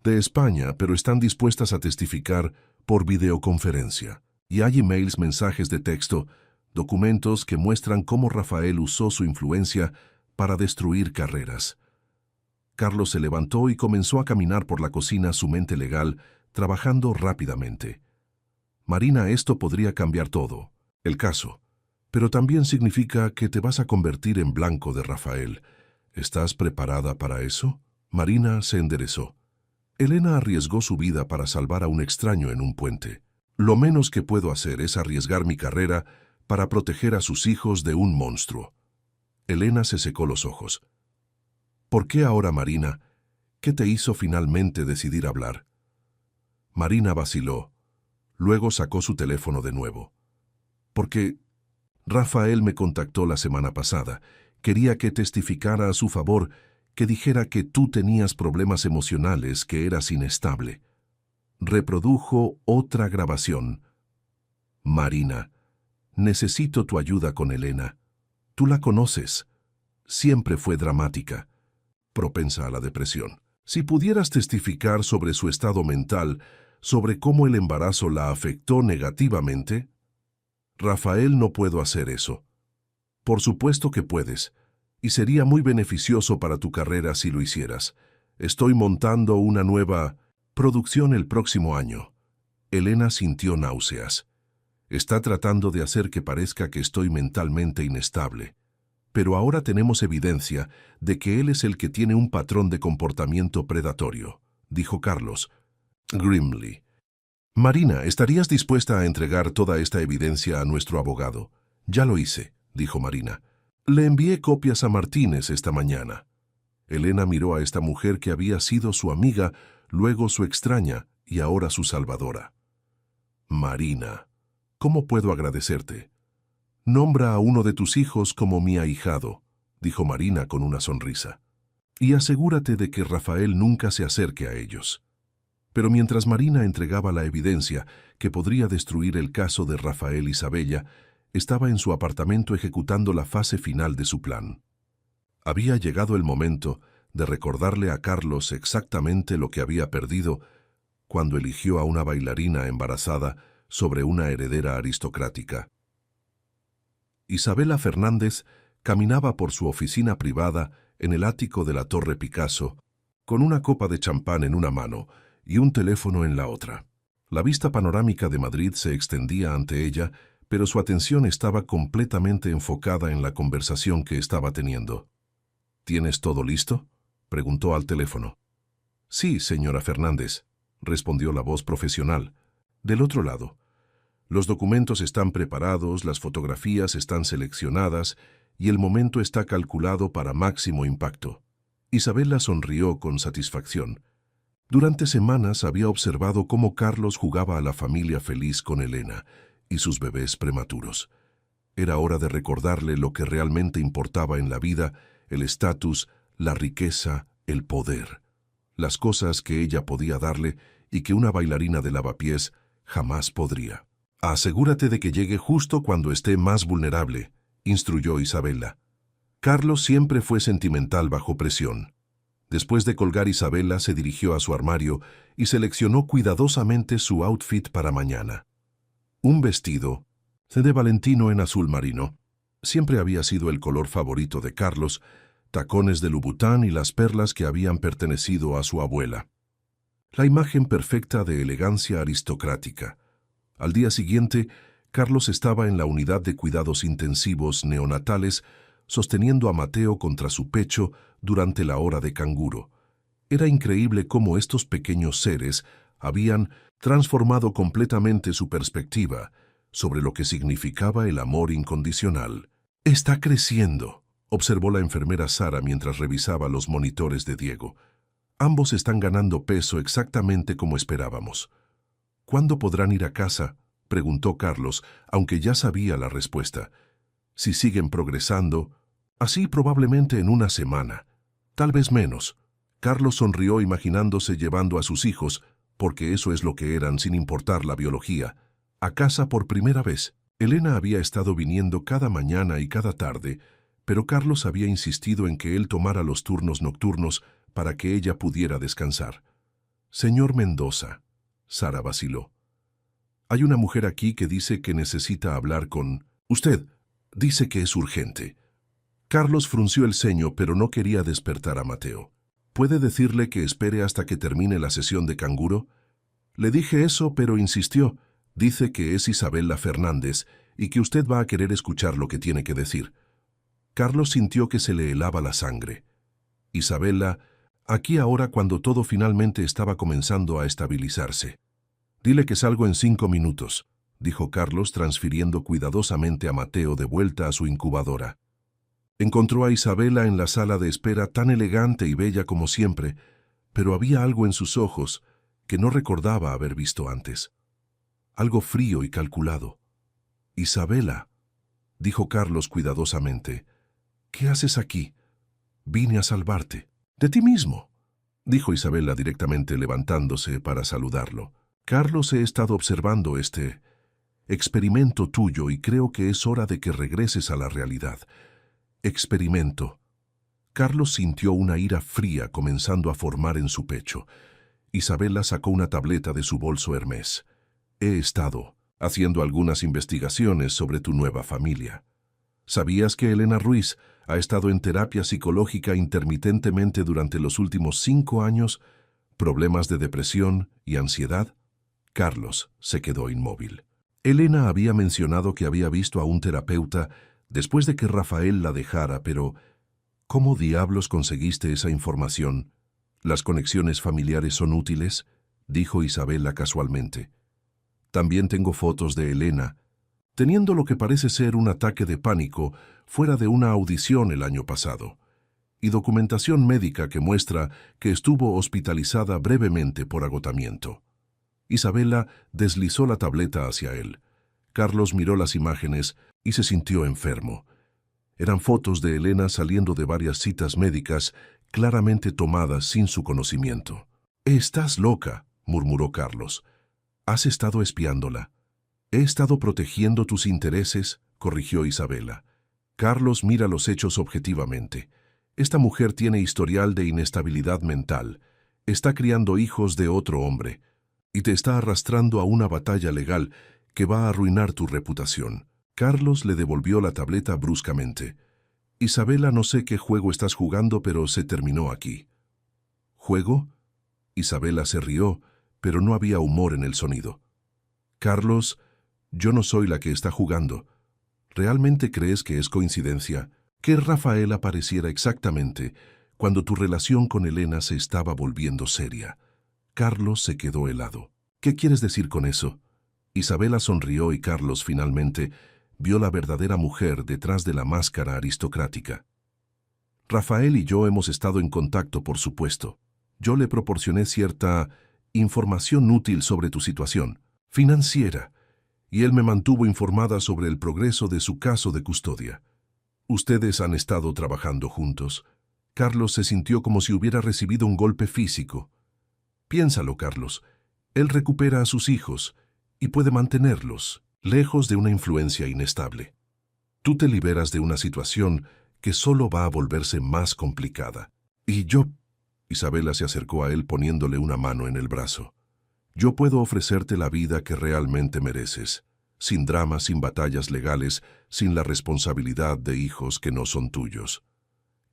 Speaker 1: de España, pero están dispuestas a testificar por videoconferencia. Y hay emails, mensajes de texto, documentos que muestran cómo Rafael usó su influencia para destruir carreras. Carlos se levantó y comenzó a caminar por la cocina, su mente legal, trabajando rápidamente. Marina, esto podría cambiar todo, el caso, pero también significa que te vas a convertir en blanco de Rafael. ¿Estás preparada para eso? Marina se enderezó. Elena arriesgó su vida para salvar a un extraño en un puente. Lo menos que puedo hacer es arriesgar mi carrera para proteger a sus hijos de un monstruo. Elena se secó los ojos. ¿Por qué ahora, Marina? ¿Qué te hizo finalmente decidir hablar? Marina vaciló. Luego sacó su teléfono de nuevo. Porque Rafael me contactó la semana pasada. Quería que testificara a su favor, que dijera que tú tenías problemas emocionales, que eras inestable. Reprodujo otra grabación. Marina, necesito tu ayuda con Elena. Tú la conoces. Siempre fue dramática, propensa a la depresión. Si pudieras testificar sobre su estado mental, sobre cómo el embarazo la afectó negativamente. Rafael, no puedo hacer eso. Por supuesto que puedes, y sería muy beneficioso para tu carrera si lo hicieras. Estoy montando una nueva producción el próximo año. Elena sintió náuseas. Está tratando de hacer que parezca que estoy mentalmente inestable. Pero ahora tenemos evidencia de que él es el que tiene un patrón de comportamiento predatorio, dijo Carlos, grimly. Marina, ¿estarías dispuesta a entregar toda esta evidencia a nuestro abogado? Ya lo hice, dijo Marina. Le envié copias a Martínez esta mañana. Elena miró a esta mujer que había sido su amiga, luego su extraña y ahora su salvadora. Marina, ¿cómo puedo agradecerte? Nombra a uno de tus hijos como mi ahijado, dijo Marina con una sonrisa. Y asegúrate de que Rafael nunca se acerque a ellos. Pero mientras Marina entregaba la evidencia que podría destruir el caso de Rafael Isabella, estaba en su apartamento ejecutando la fase final de su plan. Había llegado el momento de recordarle a Carlos exactamente lo que había perdido cuando eligió a una bailarina embarazada sobre una heredera aristocrática. Isabela Fernández caminaba por su oficina privada en el ático de la Torre Picasso, con una copa de champán en una mano y un teléfono en la otra. La vista panorámica de Madrid se extendía ante ella, pero su atención estaba completamente enfocada en la conversación que estaba teniendo. ¿Tienes todo listo?, preguntó al teléfono. Sí, señora Fernández, respondió la voz profesional. Del otro lado. Los documentos están preparados, las fotografías están seleccionadas y el momento está calculado para máximo impacto. Isabela sonrió con satisfacción. Durante semanas había observado cómo Carlos jugaba a la familia feliz con Elena y sus bebés prematuros. Era hora de recordarle lo que realmente importaba en la vida, el estatus, la riqueza, el poder. Las cosas que ella podía darle y que una bailarina de lavapiés jamás podría. Asegúrate de que llegue justo cuando esté más vulnerable, instruyó Isabela. Carlos siempre fue sentimental bajo presión. Después de colgar, Isabela se dirigió a su armario y seleccionó cuidadosamente su outfit para mañana. Un vestido de Valentino en azul marino. Siempre había sido el color favorito de Carlos, tacones de Louboutin y las perlas que habían pertenecido a su abuela. La imagen perfecta de elegancia aristocrática. Al día siguiente, Carlos estaba en la unidad de cuidados intensivos neonatales, sosteniendo a Mateo contra su pecho durante la hora de canguro. Era increíble cómo estos pequeños seres habían transformado completamente su perspectiva sobre lo que significaba el amor incondicional. «Está creciendo», observó la enfermera Sara mientras revisaba los monitores de Diego. «Ambos están ganando peso exactamente como esperábamos». «¿Cuándo podrán ir a casa?», preguntó Carlos, aunque ya sabía la respuesta. «Si siguen progresando, así probablemente en una semana, tal vez menos». Carlos sonrió imaginándose llevando a sus hijos, porque eso es lo que eran sin importar la biología, a casa por primera vez. Elena había estado viniendo cada mañana y cada tarde, pero Carlos había insistido en que él tomara los turnos nocturnos para que ella pudiera descansar. «Señor Mendoza», Sara vaciló. «Hay una mujer aquí que dice que necesita hablar con usted. Dice que es urgente». Carlos frunció el ceño, pero no quería despertar a Mateo. «¿Puede decirle que espere hasta que termine la sesión de canguro?» «Le dije eso, pero insistió. Dice que es Isabela Fernández y que usted va a querer escuchar lo que tiene que decir». Carlos sintió que se le helaba la sangre. «Isabela, aquí ahora cuando todo finalmente estaba comenzando a estabilizarse». «Dile que salgo en 5 minutos», dijo Carlos, transfiriendo cuidadosamente a Mateo de vuelta a su incubadora. Encontró a Isabela en la sala de espera tan elegante y bella como siempre, pero había algo en sus ojos que no recordaba haber visto antes. Algo frío y calculado. «Isabela», dijo Carlos cuidadosamente, «¿qué haces aquí? Vine a salvarte». «De ti mismo», dijo Isabela directamente levantándose para saludarlo. «Carlos, he estado observando este experimento tuyo y creo que es hora de que regreses a la realidad». «Experimento». Carlos sintió una ira fría comenzando a formar en su pecho. Isabela sacó una tableta de su bolso Hermès. «He estado haciendo algunas investigaciones sobre tu nueva familia. ¿Sabías que Elena Ruiz ha estado en terapia psicológica intermitentemente durante los últimos 5 años? ¿Problemas de depresión y ansiedad?» Carlos se quedó inmóvil. Elena había mencionado que había visto a un terapeuta después de que Rafael la dejara, pero ¿cómo diablos conseguiste esa información? «¿Las conexiones familiares son útiles?», dijo Isabela casualmente. «También tengo fotos de Elena, teniendo lo que parece ser un ataque de pánico fuera de una audición el año pasado, y documentación médica que muestra que estuvo hospitalizada brevemente por agotamiento». Isabela deslizó la tableta hacia él. Carlos miró las imágenes y se sintió enfermo. Eran fotos de Elena saliendo de varias citas médicas, claramente tomadas sin su conocimiento. «Estás loca», murmuró Carlos. «Has estado espiándola». «He estado protegiendo tus intereses», corrigió Isabela. «Carlos, mira los hechos objetivamente. Esta mujer tiene historial de inestabilidad mental, está criando hijos de otro hombre, y te está arrastrando a una batalla legal que va a arruinar tu reputación». Carlos le devolvió la tableta bruscamente. «Isabela, no sé qué juego estás jugando, pero se terminó aquí». «¿Juego?». Isabela se rió, pero no había humor en el sonido. «Carlos, yo no soy la que está jugando. ¿Realmente crees que es coincidencia que Rafael apareciera exactamente cuando tu relación con Elena se estaba volviendo seria?» Carlos se quedó helado. «¿Qué quieres decir con eso?». Isabela sonrió y Carlos finalmente vio la verdadera mujer detrás de la máscara aristocrática. «Rafael y yo hemos estado en contacto, por supuesto. Yo le proporcioné cierta información útil sobre tu situación financiera, y él me mantuvo informada sobre el progreso de su caso de custodia. Ustedes han estado trabajando juntos». Carlos se sintió como si hubiera recibido un golpe físico. «Piénsalo, Carlos. Él recupera a sus hijos y puede mantenerlos lejos de una influencia inestable. Tú te liberas de una situación que solo va a volverse más complicada. Y yo...». Isabela se acercó a él poniéndole una mano en el brazo. «Yo puedo ofrecerte la vida que realmente mereces, sin dramas, sin batallas legales, sin la responsabilidad de hijos que no son tuyos».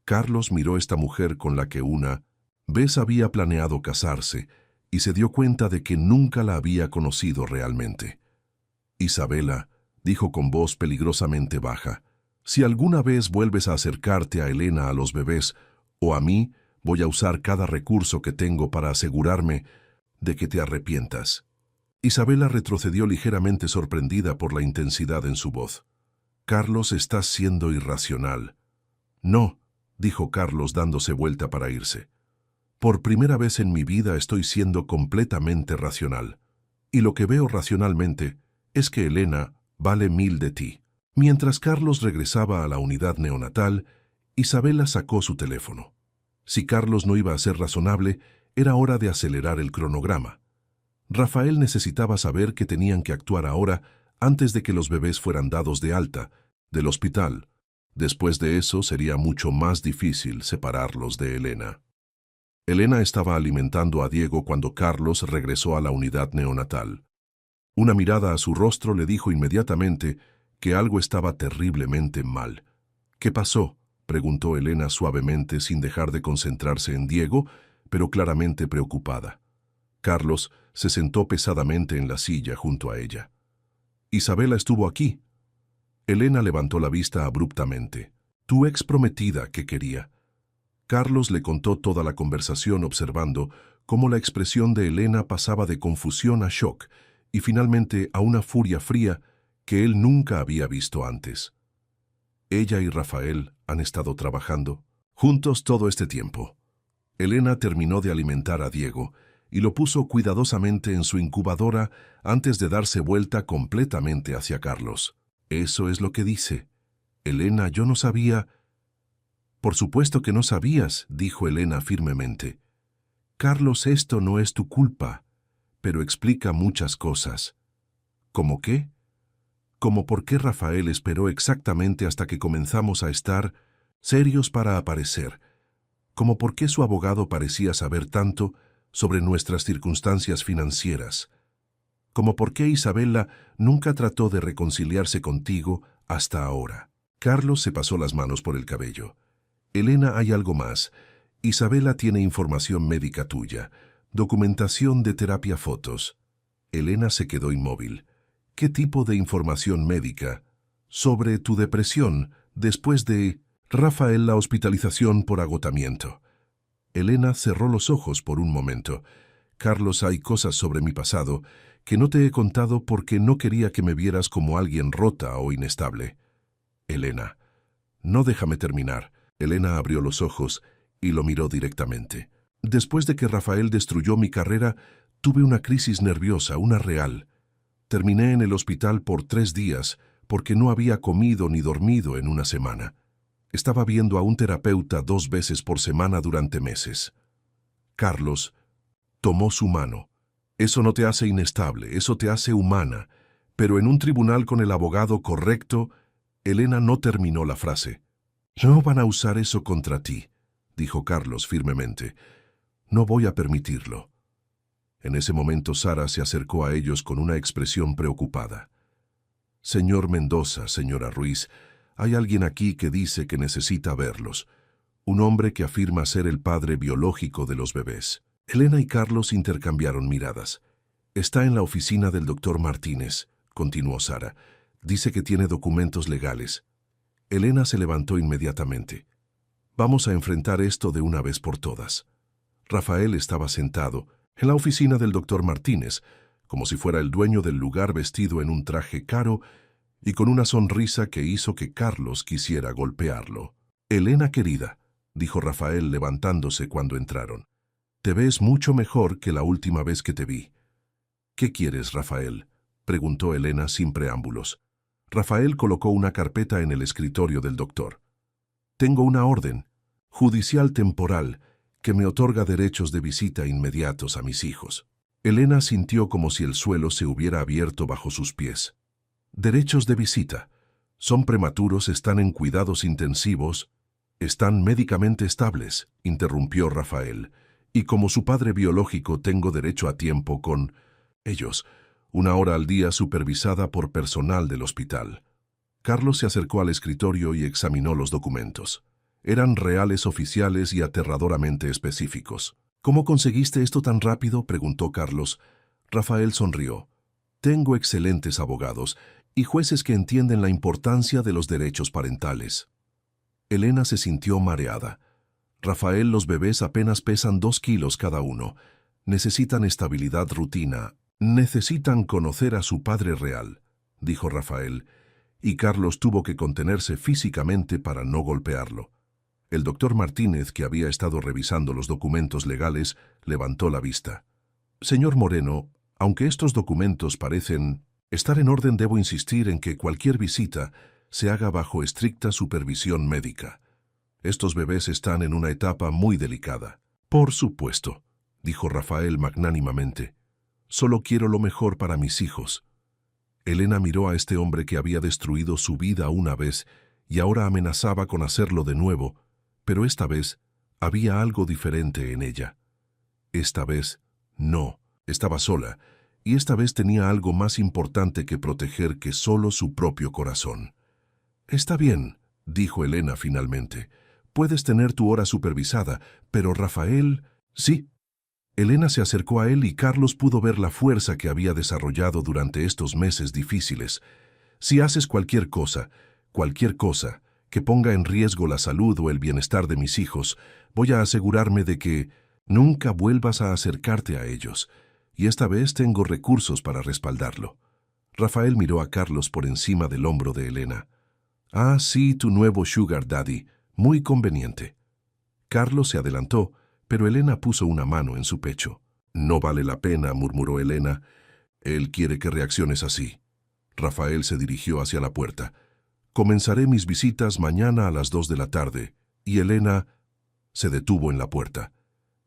Speaker 1: Carlos miró a esta mujer con la que una vez había planeado casarse y se dio cuenta de que nunca la había conocido realmente. «Isabela», dijo con voz peligrosamente baja, «si alguna vez vuelves a acercarte a Elena, a los bebés, o a mí, voy a usar cada recurso que tengo para asegurarme de que te arrepientas». Isabela retrocedió ligeramente sorprendida por la intensidad en su voz. «Carlos, estás siendo irracional». «No», dijo Carlos dándose vuelta para irse. «Por primera vez en mi vida estoy siendo completamente racional. Y lo que veo racionalmente es que Elena vale 1000 de ti». Mientras Carlos regresaba a la unidad neonatal, Isabela sacó su teléfono. Si Carlos no iba a ser razonable, era hora de acelerar el cronograma. Rafael necesitaba saber que tenían que actuar ahora antes de que los bebés fueran dados de alta del hospital. Después de eso sería mucho más difícil separarlos de Elena. Elena estaba alimentando a Diego cuando Carlos regresó a la unidad neonatal. Una mirada a su rostro le dijo inmediatamente que algo estaba terriblemente mal. «¿Qué pasó?», preguntó Elena suavemente sin dejar de concentrarse en Diego, pero claramente preocupada. Carlos se sentó pesadamente en la silla junto a ella. «Isabela estuvo aquí». Elena levantó la vista abruptamente. «Tu ex prometida, ¿qué quería?». Carlos le contó toda la conversación observando cómo la expresión de Elena pasaba de confusión a shock y finalmente a una furia fría que él nunca había visto antes. Ella y Rafael han estado trabajando juntos todo este tiempo. Elena terminó de alimentar a Diego y lo puso cuidadosamente en su incubadora antes de darse vuelta completamente hacia Carlos. «Eso es lo que dice». «Elena, yo no sabía». «Por supuesto que no sabías», dijo Elena firmemente. «Carlos, esto no es tu culpa, pero explica muchas cosas». «¿Cómo qué?». «Como por qué Rafael esperó exactamente hasta que comenzamos a estar serios para aparecer. Como por qué su abogado parecía saber tanto sobre nuestras circunstancias financieras. Como por qué Isabela nunca trató de reconciliarse contigo hasta ahora». Carlos se pasó las manos por el cabello. «Elena, hay algo más. Isabela tiene información médica tuya, documentación de terapia fotos». Elena se quedó inmóvil. «¿Qué tipo de información médica?». «Sobre tu depresión después de Rafael, la hospitalización por agotamiento». Elena cerró los ojos por un momento. «Carlos, hay cosas sobre mi pasado que no te he contado porque no quería que me vieras como alguien rota o inestable». «Elena». «No, déjame terminar». Elena abrió los ojos y lo miró directamente. «Después de que Rafael destruyó mi carrera, tuve una crisis nerviosa, una real. Terminé en el hospital por 3 días porque no había comido ni dormido en una semana. Estaba viendo a un terapeuta 2 veces por semana durante meses». Carlos tomó su mano. «Eso no te hace inestable, eso te hace humana. Pero en un tribunal con el abogado correcto». Elena no terminó la frase. «No van a usar eso contra ti», dijo Carlos firmemente. «No voy a permitirlo». En ese momento Sara se acercó a ellos con una expresión preocupada. «Señor Mendoza, señora Ruiz, hay alguien aquí que dice que necesita verlos. Un hombre que afirma ser el padre biológico de los bebés». Elena y Carlos intercambiaron miradas. «Está en la oficina del doctor Martínez», continuó Sara. «Dice que tiene documentos legales». Elena se levantó inmediatamente. «Vamos a enfrentar esto de una vez por todas». Rafael estaba sentado en la oficina del doctor Martínez, como si fuera el dueño del lugar, vestido en un traje caro y con una sonrisa que hizo que Carlos quisiera golpearlo. «Elena querida», dijo Rafael levantándose cuando entraron, «te ves mucho mejor que la última vez que te vi». «¿Qué quieres, Rafael?», preguntó Elena sin preámbulos. Rafael colocó una carpeta en el escritorio del doctor. «Tengo una orden judicial temporal que me otorga derechos de visita inmediatos a mis hijos». Elena sintió como si el suelo se hubiera abierto bajo sus pies. «Derechos de visita. Son prematuros, están en cuidados intensivos, están médicamente estables», interrumpió Rafael. «Y como su padre biológico tengo derecho a tiempo con ellos, 1 hora al día supervisada por personal del hospital». Carlos se acercó al escritorio y examinó los documentos. Eran reales, oficiales y aterradoramente específicos. ¿Cómo conseguiste esto tan rápido?, preguntó Carlos. Rafael sonrió. Tengo excelentes abogados y jueces que entienden la importancia de los derechos parentales. Elena se sintió mareada. Rafael, los bebés apenas pesan 2 kilos cada uno. Necesitan estabilidad rutina. Necesitan conocer a su padre real, dijo Rafael, y Carlos tuvo que contenerse físicamente para no golpearlo. El doctor Martínez, que había estado revisando los documentos legales, levantó la vista. Señor Moreno, aunque estos documentos parecen estar en orden, debo insistir en que cualquier visita se haga bajo estricta supervisión médica. Estos bebés están en una etapa muy delicada. Por supuesto, dijo Rafael magnánimamente. Solo quiero lo mejor para mis hijos. Elena miró a este hombre que había destruido su vida una vez y ahora amenazaba con hacerlo de nuevo, pero esta vez había algo diferente en ella. Esta vez no, estaba sola, y esta vez tenía algo más importante que proteger que solo su propio corazón. Está bien, dijo Elena finalmente. Puedes tener tu hora supervisada, pero Rafael... Sí. Elena se acercó a él y Carlos pudo ver la fuerza que había desarrollado durante estos meses difíciles. Si haces cualquier cosa, que ponga en riesgo la salud o el bienestar de mis hijos, voy a asegurarme de que nunca vuelvas a acercarte a ellos, y esta vez tengo recursos para respaldarlo. Rafael miró a Carlos por encima del hombro de Elena. Ah, sí, tu nuevo sugar daddy, muy conveniente. Carlos se adelantó, pero Elena puso una mano en su pecho. No vale la pena, murmuró Elena. Él quiere que reacciones así. Rafael se dirigió hacia la puerta. Comenzaré mis visitas mañana a las 2 de la tarde, y Elena se detuvo en la puerta.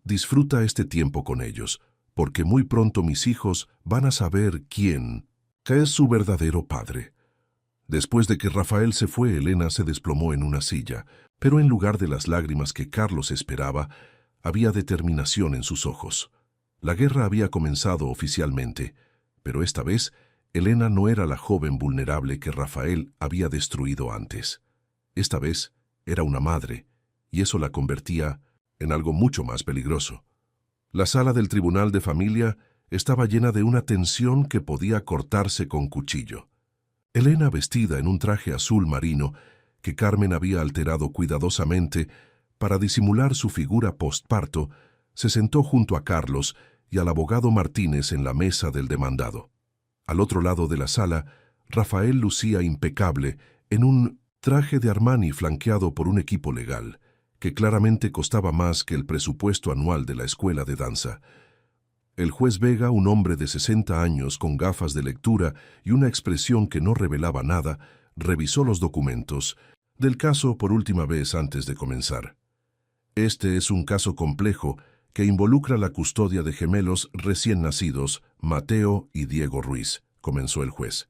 Speaker 1: Disfruta este tiempo con ellos, porque muy pronto mis hijos van a saber quién es su verdadero padre. Después de que Rafael se fue, Elena se desplomó en una silla, pero en lugar de las lágrimas que Carlos esperaba, había determinación en sus ojos. La guerra había comenzado oficialmente, pero esta vez Elena no era la joven vulnerable que Rafael había destruido antes. Esta vez era una madre, y eso la convertía en algo mucho más peligroso. La sala del Tribunal de Familia estaba llena de una tensión que podía cortarse con cuchillo. Elena, vestida en un traje azul marino que Carmen había alterado cuidadosamente para disimular su figura postparto, se sentó junto a Carlos y al abogado Martínez en la mesa del demandado. Al otro lado de la sala, Rafael lucía impecable en un traje de Armani flanqueado por un equipo legal, que claramente costaba más que el presupuesto anual de la escuela de danza. El juez Vega, un hombre de 60 años con gafas de lectura y una expresión que no revelaba nada, revisó los documentos del caso por última vez antes de comenzar. Este es un caso complejo que involucra la custodia de gemelos recién nacidos, Mateo y Diego Ruiz, comenzó el juez.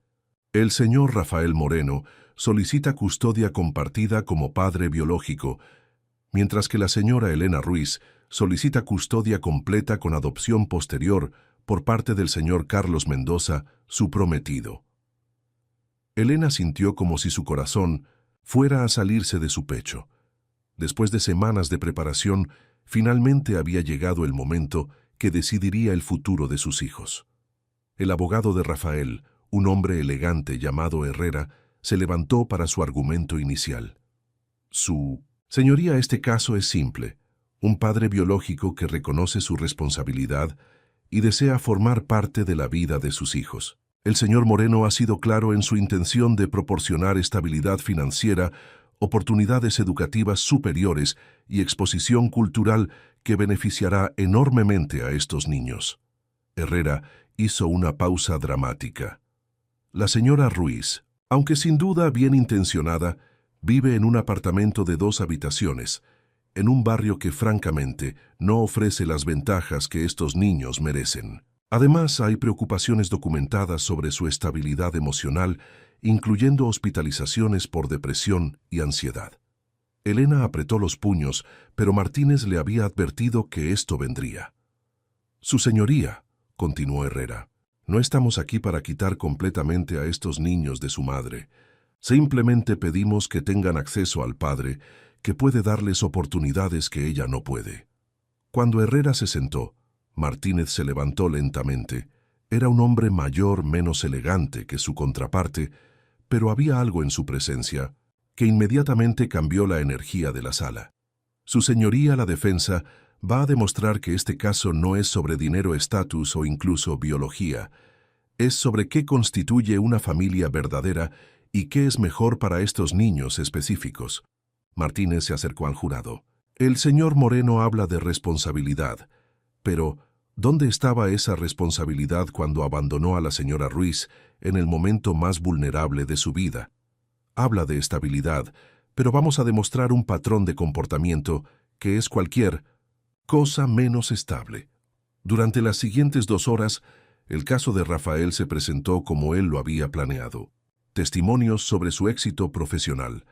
Speaker 1: El señor Rafael Moreno solicita custodia compartida como padre biológico, mientras que la señora Elena Ruiz solicita custodia completa con adopción posterior por parte del señor Carlos Mendoza, su prometido. Elena sintió como si su corazón fuera a salirse de su pecho. Después de semanas de preparación, finalmente había llegado el momento que decidiría el futuro de sus hijos. El abogado de Rafael, un hombre elegante llamado Herrera, se levantó para su argumento inicial. Señoría, este caso es simple. Un padre biológico que reconoce su responsabilidad y desea formar parte de la vida de sus hijos. El señor Moreno ha sido claro en su intención de proporcionar estabilidad financiera, oportunidades educativas superiores y exposición cultural que beneficiará enormemente a estos niños. Herrera hizo una pausa dramática. La señora Ruiz, aunque sin duda bien intencionada, vive en un apartamento de 2 habitaciones, en un barrio que francamente no ofrece las ventajas que estos niños merecen. Además, hay preocupaciones documentadas sobre su estabilidad emocional, incluyendo hospitalizaciones por depresión y ansiedad. Elena apretó los puños, pero Martínez le había advertido que esto vendría. Su señoría, continuó Herrera, no estamos aquí para quitar completamente a estos niños de su madre. Simplemente pedimos que tengan acceso al padre, que puede darles oportunidades que ella no puede. Cuando Herrera se sentó, Martínez se levantó lentamente. Era un hombre mayor, menos elegante que su contraparte, pero había algo en su presencia que inmediatamente cambió la energía de la sala. Su señoría, la defensa, va a demostrar que este caso no es sobre dinero, estatus o incluso biología. Es sobre qué constituye una familia verdadera y qué es mejor para estos niños específicos. Martínez se acercó al jurado. El señor Moreno habla de responsabilidad, pero ¿dónde estaba esa responsabilidad cuando abandonó a la señora Ruiz en el momento más vulnerable de su vida? Habla de estabilidad, pero vamos a demostrar un patrón de comportamiento que es cualquier cosa menos estable. Durante las siguientes 2 horas, el caso de Rafael se presentó como él lo había planeado. Testimonios sobre su éxito profesional,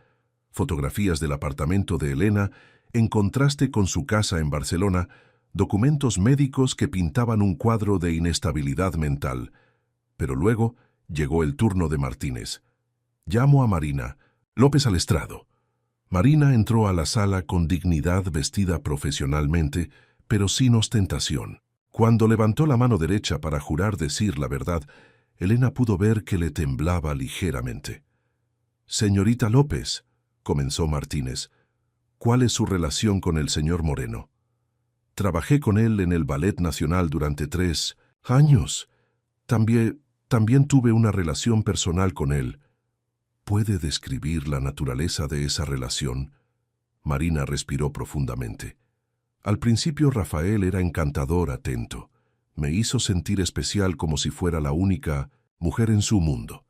Speaker 1: fotografías del apartamento de Elena en contraste con su casa en Barcelona, documentos médicos que pintaban un cuadro de inestabilidad mental. Pero luego llegó el turno de Martínez. Llamo a Marina López al estrado. Marina entró a la sala con dignidad, vestida profesionalmente, pero sin ostentación. Cuando levantó la mano derecha para jurar decir la verdad, Elena pudo ver que le temblaba ligeramente. «Señorita López», comenzó Martínez, «¿cuál es su relación con el señor Moreno?» «Trabajé con él en el Ballet Nacional durante 3 años. También tuve una relación personal con él». ¿Puede describir la naturaleza de esa relación? Marina respiró profundamente. Al principio Rafael era encantador, atento. Me hizo sentir especial como si fuera la única mujer en su mundo.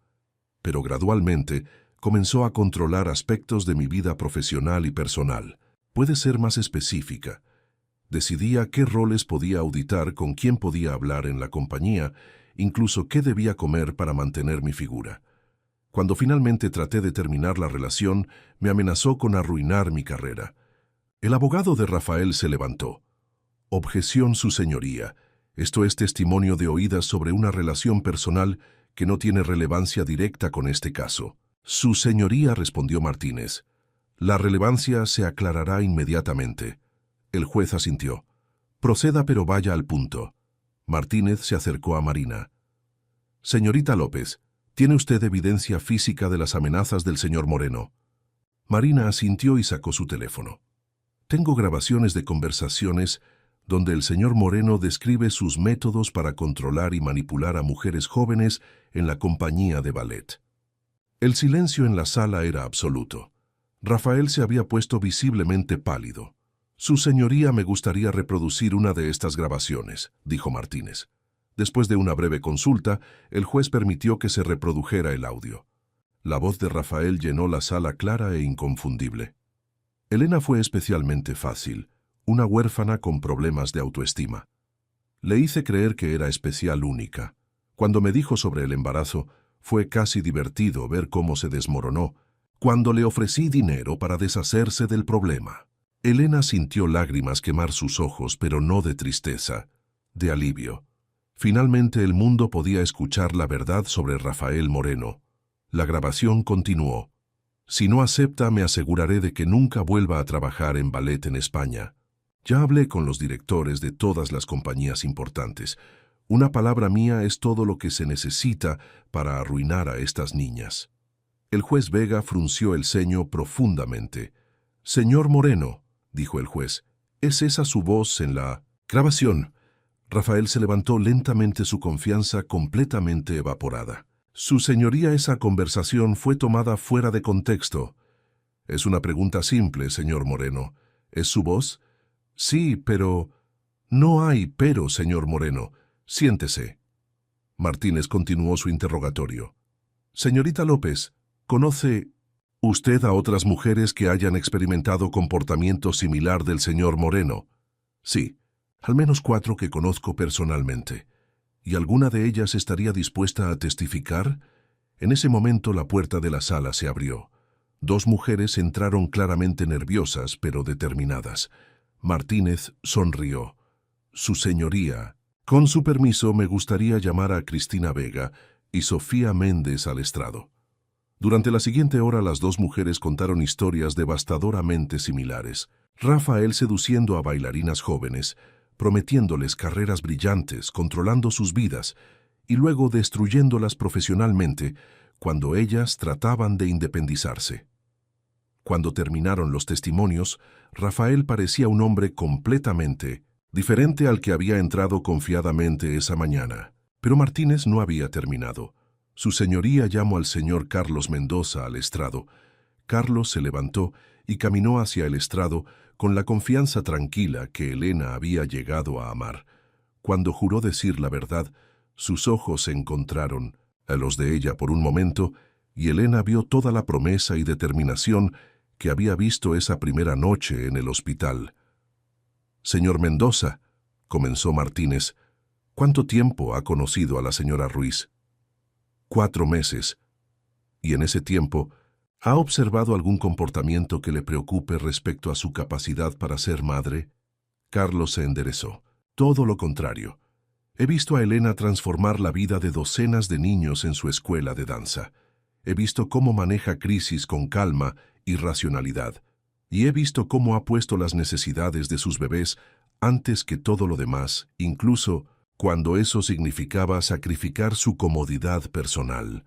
Speaker 1: Pero gradualmente comenzó a controlar aspectos de mi vida profesional y personal. Puede ser más específica. Decidía qué roles podía auditar, con quién podía hablar en la compañía, incluso qué debía comer para mantener mi figura. Cuando finalmente traté de terminar la relación, me amenazó con arruinar mi carrera. El abogado de Rafael se levantó. «Objeción, su señoría. Esto es testimonio de oídas sobre una relación personal que no tiene relevancia directa con este caso». «Su señoría», respondió Martínez. «La relevancia se aclarará inmediatamente». El juez asintió. «Proceda, pero vaya al punto». Martínez se acercó a Marina. «Señorita López, ¿tiene usted evidencia física de las amenazas del señor Moreno?» Marina asintió y sacó su teléfono. «Tengo grabaciones de conversaciones donde el señor Moreno describe sus métodos para controlar y manipular a mujeres jóvenes en la compañía de ballet». El silencio en la sala era absoluto. Rafael se había puesto visiblemente pálido. «Su señoría, me gustaría reproducir una de estas grabaciones», dijo Martínez. Después de una breve consulta, el juez permitió que se reprodujera el audio. La voz de Rafael llenó la sala clara e inconfundible. Elena fue especialmente fácil, una huérfana con problemas de autoestima. Le hice creer que era especial, única. Cuando me dijo sobre el embarazo, fue casi divertido ver cómo se desmoronó, cuando le ofrecí dinero para deshacerse del problema. Elena sintió lágrimas quemar sus ojos, pero no de tristeza, de alivio. Finalmente el mundo podía escuchar la verdad sobre Rafael Moreno. La grabación continuó. «Si no acepta, me aseguraré de que nunca vuelva a trabajar en ballet en España. Ya hablé con los directores de todas las compañías importantes. Una palabra mía es todo lo que se necesita para arruinar a estas niñas». El juez Vega frunció el ceño profundamente. «Señor Moreno», dijo el juez, «¿es esa su voz en la grabación?» Rafael se levantó lentamente, su confianza completamente evaporada. «Su señoría, esa conversación fue tomada fuera de contexto». «Es una pregunta simple, señor Moreno. ¿Es su voz?» «Sí, pero...» «No hay pero, señor Moreno. Siéntese». Martínez continuó su interrogatorio. «Señorita López, ¿conoce usted a otras mujeres que hayan experimentado comportamiento similar del señor Moreno?» «Sí. Al menos 4 que conozco personalmente. ¿Y alguna de ellas estaría dispuesta a testificar?» En ese momento la puerta de la sala se abrió. 2 mujeres entraron claramente nerviosas, pero determinadas. Martínez sonrió. «Su señoría, con su permiso, me gustaría llamar a Cristina Vega y Sofía Méndez al estrado». Durante la siguiente hora las 2 mujeres contaron historias devastadoramente similares. Rafael seduciendo a bailarinas jóvenes, prometiéndoles carreras brillantes, controlando sus vidas y luego destruyéndolas profesionalmente cuando ellas trataban de independizarse. Cuando terminaron los testimonios, Rafael parecía un hombre completamente diferente al que había entrado confiadamente esa mañana. Pero Martínez no había terminado. Su señoría llamó al señor Carlos Mendoza al estrado. Carlos se levantó y caminó hacia el estrado con la confianza tranquila que Elena había llegado a amar. Cuando juró decir la verdad, sus ojos se encontraron a los de ella por un momento, y Elena vio toda la promesa y determinación que había visto esa primera noche en el hospital. «Señor Mendoza», comenzó Martínez, «¿cuánto tiempo ha conocido a la señora Ruiz?» «4 meses. ¿Y en ese tiempo ha observado algún comportamiento que le preocupe respecto a su capacidad para ser madre?» Carlos se enderezó. «Todo lo contrario. He visto a Elena transformar la vida de docenas de niños en su escuela de danza. He visto cómo maneja crisis con calma y racionalidad. Y he visto cómo ha puesto las necesidades de sus bebés antes que todo lo demás, incluso cuando eso significaba sacrificar su comodidad personal.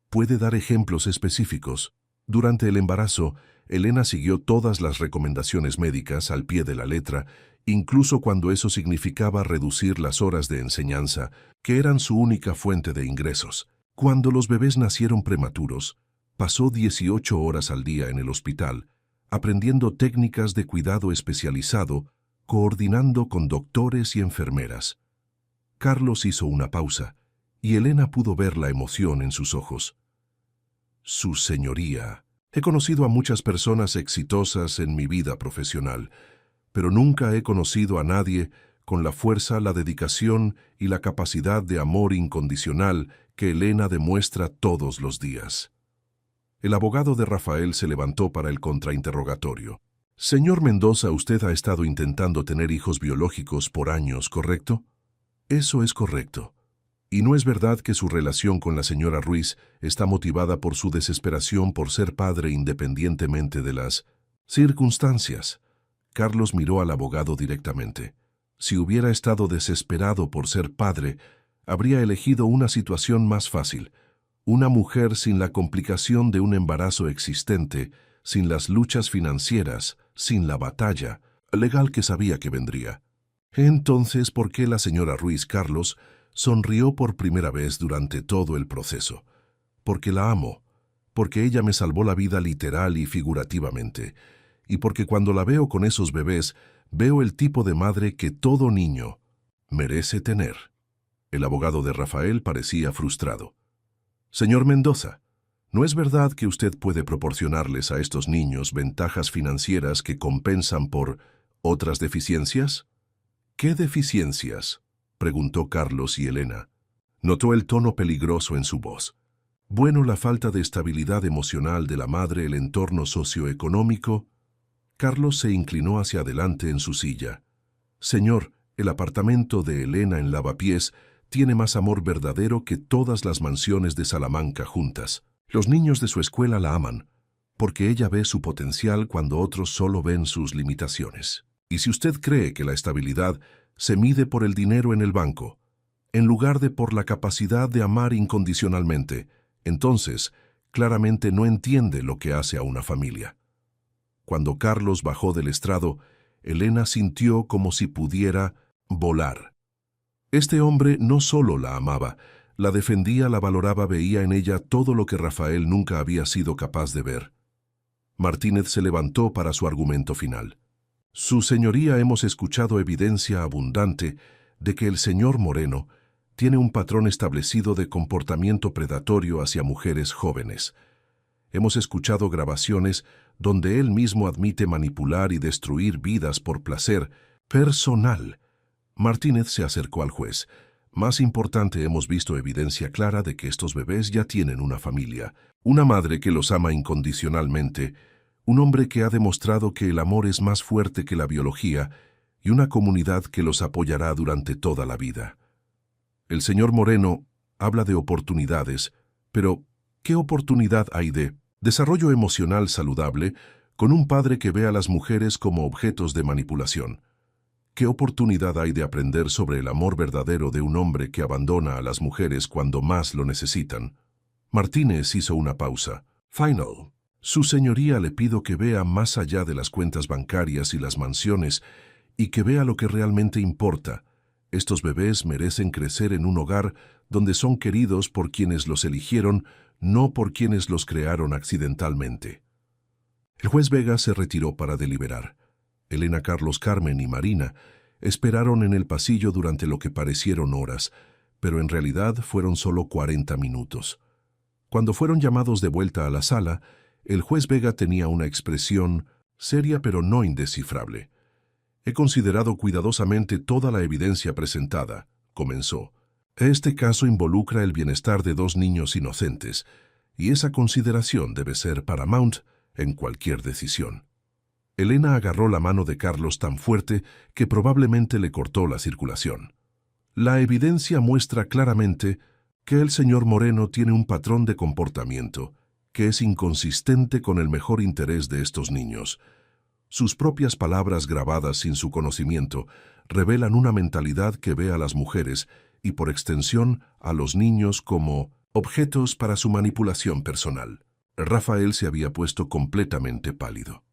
Speaker 1: ¿Puede dar ejemplos específicos? Durante el embarazo, Elena siguió todas las recomendaciones médicas al pie de la letra, incluso cuando eso significaba reducir las horas de enseñanza, que eran su única fuente de ingresos. Cuando los bebés nacieron prematuros, pasó 18 horas al día en el hospital, aprendiendo técnicas de cuidado especializado, coordinando con doctores y enfermeras. Carlos hizo una pausa, y Elena pudo ver la emoción en sus ojos. «Su señoría, he conocido a muchas personas exitosas en mi vida profesional, pero nunca he conocido a nadie con la fuerza, la dedicación y la capacidad de amor incondicional que Elena demuestra todos los días». El abogado de Rafael se levantó para el contrainterrogatorio. «Señor Mendoza, usted ha estado intentando tener hijos biológicos por años, ¿correcto?» «Eso es correcto. ¿Y no es verdad que su relación con la señora Ruiz está motivada por su desesperación por ser padre independientemente de las circunstancias?» Carlos miró al abogado directamente. Si hubiera estado desesperado por ser padre, habría elegido una situación más fácil. Una mujer sin la complicación de un embarazo existente, sin las luchas financieras, sin la batalla legal que sabía que vendría. Entonces, ¿por qué la señora Ruiz, Carlos, sonrió por primera vez durante todo el proceso? Porque la amo, porque ella me salvó la vida literal y figurativamente, y porque cuando la veo con esos bebés, veo el tipo de madre que todo niño merece tener. El abogado de Rafael parecía frustrado. «Señor Mendoza, ¿no es verdad que usted puede proporcionarles a estos niños ventajas financieras que compensan por otras deficiencias?» «¿Qué deficiencias?», preguntó Carlos, y Elena notó el tono peligroso en su voz. «Bueno, la falta de estabilidad emocional de la madre, el entorno socioeconómico». Carlos se inclinó hacia adelante en su silla. «Señor, el apartamento de Elena en Lavapiés tiene más amor verdadero que todas las mansiones de Salamanca juntas. Los niños de su escuela la aman, porque ella ve su potencial cuando otros solo ven sus limitaciones. Y si usted cree que la estabilidad se mide por el dinero en el banco, en lugar de por la capacidad de amar incondicionalmente, entonces claramente no entiende lo que hace a una familia». Cuando Carlos bajó del estrado, Elena sintió como si pudiera volar. Este hombre no solo la amaba, la defendía, la valoraba, veía en ella todo lo que Rafael nunca había sido capaz de ver. Martínez se levantó para su argumento final. «Su señoría, hemos escuchado evidencia abundante de que el señor Moreno tiene un patrón establecido de comportamiento predatorio hacia mujeres jóvenes. Hemos escuchado grabaciones donde él mismo admite manipular y destruir vidas por placer personal». Martínez se acercó al juez. «Más importante, hemos visto evidencia clara de que estos bebés ya tienen una familia, una madre que los ama incondicionalmente, un hombre que ha demostrado que el amor es más fuerte que la biología y una comunidad que los apoyará durante toda la vida. El señor Moreno habla de oportunidades, pero ¿qué oportunidad hay de desarrollo emocional saludable con un padre que ve a las mujeres como objetos de manipulación. ¿Qué oportunidad hay de aprender sobre el amor verdadero de un hombre que abandona a las mujeres cuando más lo necesitan? Martínez hizo una pausa. Final. Su señoría, le pido que vea más allá de las cuentas bancarias y las mansiones y que vea lo que realmente importa. Estos bebés merecen crecer en un hogar donde son queridos por quienes los eligieron, no por quienes los crearon accidentalmente. El juez Vega se retiró para deliberar. Elena, Carlos, Carmen y Marina esperaron en el pasillo durante lo que parecieron horas, pero en realidad fueron solo 40 minutos. Cuando fueron llamados de vuelta a la sala, el juez Vega tenía una expresión seria pero no indescifrable. He considerado cuidadosamente toda la evidencia presentada, comenzó. Este caso involucra el bienestar de 2 niños inocentes, y esa consideración debe ser paramount en cualquier decisión. Elena agarró la mano de Carlos tan fuerte que probablemente le cortó la circulación. La evidencia muestra claramente que el señor Moreno tiene un patrón de comportamiento que es inconsistente con el mejor interés de estos niños. Sus propias palabras grabadas sin su conocimiento revelan una mentalidad que ve a las mujeres y por extensión a los niños como objetos para su manipulación personal. Rafael se había puesto completamente pálido.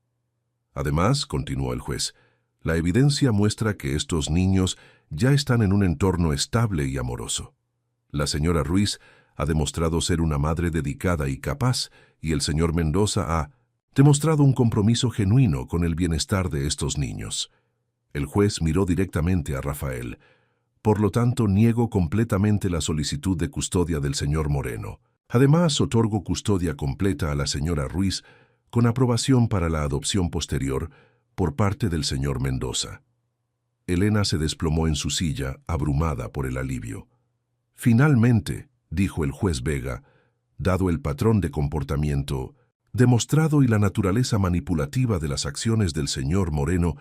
Speaker 1: Además, continuó el juez, la evidencia muestra que estos niños ya están en un entorno estable y amoroso. La señora Ruiz ha demostrado ser una madre dedicada y capaz, y el señor Mendoza ha demostrado un compromiso genuino con el bienestar de estos niños. El juez miró directamente a Rafael. Por lo tanto, niego completamente la solicitud de custodia del señor Moreno. Además, otorgo custodia completa a la señora Ruiz con aprobación para la adopción posterior por parte del señor Mendoza. Elena se desplomó en su silla, abrumada por el alivio. Finalmente, dijo el juez Vega, dado el patrón de comportamiento demostrado y la naturaleza manipulativa de las acciones del señor Moreno,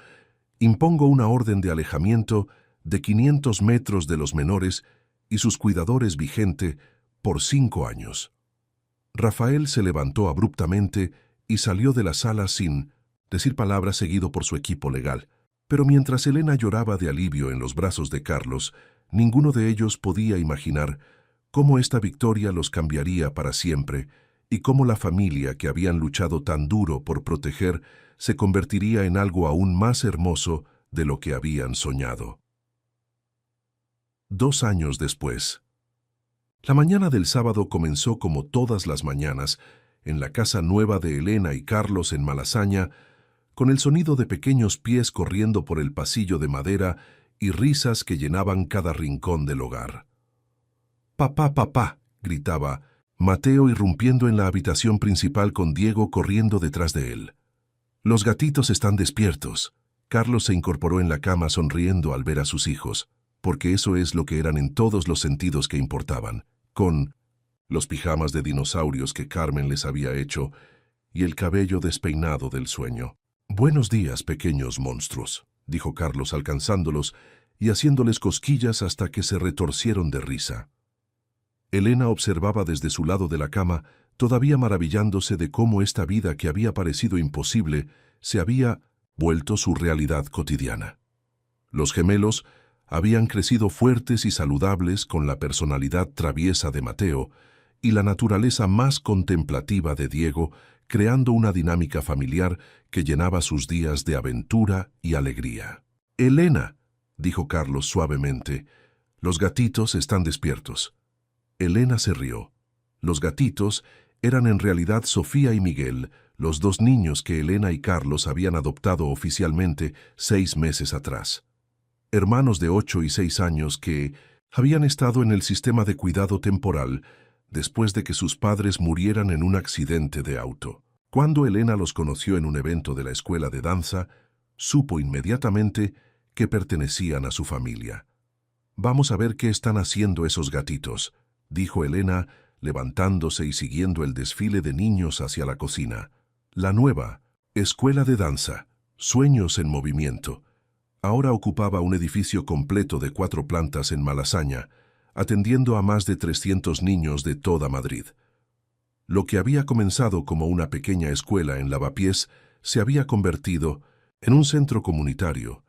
Speaker 1: impongo una orden de alejamiento de 500 metros de los menores y sus cuidadores vigente por 5 años. Rafael se levantó abruptamente y salió de la sala sin decir palabra, seguido por su equipo legal. Pero mientras Elena lloraba de alivio en los brazos de Carlos, ninguno de ellos podía imaginar cómo esta victoria los cambiaría para siempre y cómo la familia que habían luchado tan duro por proteger se convertiría en algo aún más hermoso de lo que habían soñado. 2 años después. La mañana del sábado comenzó como todas las mañanas, en la casa nueva de Elena y Carlos en Malasaña, con el sonido de pequeños pies corriendo por el pasillo de madera y risas que llenaban cada rincón del hogar. «Papá, papá», gritaba Mateo, irrumpiendo en la habitación principal con Diego corriendo detrás de él. «Los gatitos están despiertos». Carlos se incorporó en la cama sonriendo al ver a sus hijos, porque eso es lo que eran en todos los sentidos que importaban, con los pijamas de dinosaurios que Carmen les había hecho y el cabello despeinado del sueño. «Buenos días, pequeños monstruos», dijo Carlos alcanzándolos y haciéndoles cosquillas hasta que se retorcieron de risa. Elena observaba desde su lado de la cama, todavía maravillándose de cómo esta vida que había parecido imposible se había vuelto su realidad cotidiana. Los gemelos habían crecido fuertes y saludables con la personalidad traviesa de Mateo y la naturaleza más contemplativa de Diego, creando una dinámica familiar que llenaba sus días de aventura y alegría. «Elena», dijo Carlos suavemente, «los gatitos están despiertos». Elena se rió. Los gatitos eran en realidad Sofía y Miguel, los 2 niños que Elena y Carlos habían adoptado oficialmente 6 meses atrás. Hermanos de 8 y 6 años que habían estado en el sistema de cuidado temporal después de que sus padres murieran en un accidente de auto. Cuando Elena los conoció en un evento de la escuela de danza, supo inmediatamente que pertenecían a su familia. «Vamos a ver qué están haciendo esos gatitos», dijo Elena, levantándose y siguiendo el desfile de niños hacia la cocina. La nueva escuela de danza, Sueños en Movimiento, ahora ocupaba un edificio completo de 4 plantas en Malasaña, atendiendo a más de 300 niños de toda Madrid. Lo que había comenzado como una pequeña escuela en Lavapiés se había convertido en un centro comunitario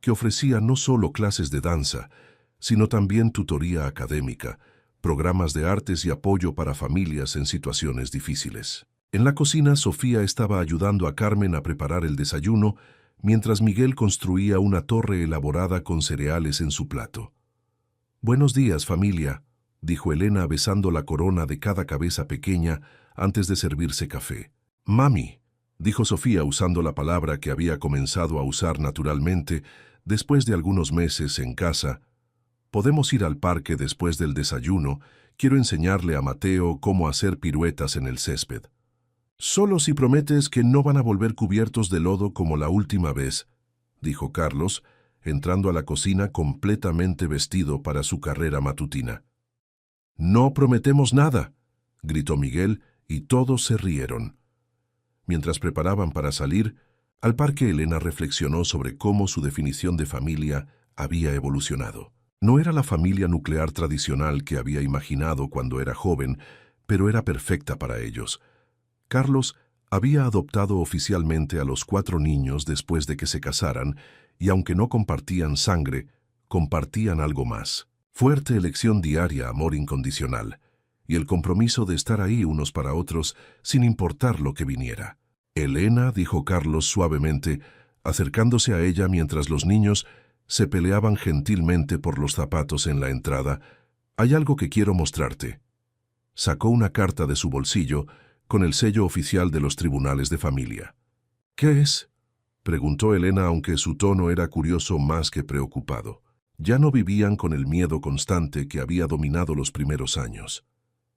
Speaker 1: que ofrecía no solo clases de danza, sino también tutoría académica, programas de artes y apoyo para familias en situaciones difíciles. En la cocina, Sofía estaba ayudando a Carmen a preparar el desayuno, mientras Miguel construía una torre elaborada con cereales en su plato. «Buenos días, familia», dijo Elena besando la corona de cada cabeza pequeña antes de servirse café. «Mami», dijo Sofía usando la palabra que había comenzado a usar naturalmente después de algunos meses en casa, «podemos ir al parque después del desayuno. Quiero enseñarle a Mateo cómo hacer piruetas en el césped». «Solo si prometes que no van a volver cubiertos de lodo como la última vez», dijo Carlos, entrando a la cocina completamente vestido para su carrera matutina. «No prometemos nada», gritó Miguel, y todos se rieron. Mientras preparaban para salir al parque, Elena reflexionó sobre cómo su definición de familia había evolucionado. No era la familia nuclear tradicional que había imaginado cuando era joven, pero era perfecta para ellos. Carlos había adoptado oficialmente a los 4 niños después de que se casaran, y aunque no compartían sangre, compartían algo más. Fuerte elección diaria, amor incondicional, y el compromiso de estar ahí unos para otros sin importar lo que viniera. «Elena», dijo Carlos suavemente, acercándose a ella mientras los niños se peleaban gentilmente por los zapatos en la entrada, «hay algo que quiero mostrarte». Sacó una carta de su bolsillo con el sello oficial de los tribunales de familia. «¿Qué es?», preguntó Elena, aunque su tono era curioso más que preocupado. Ya no vivían con el miedo constante que había dominado los primeros años.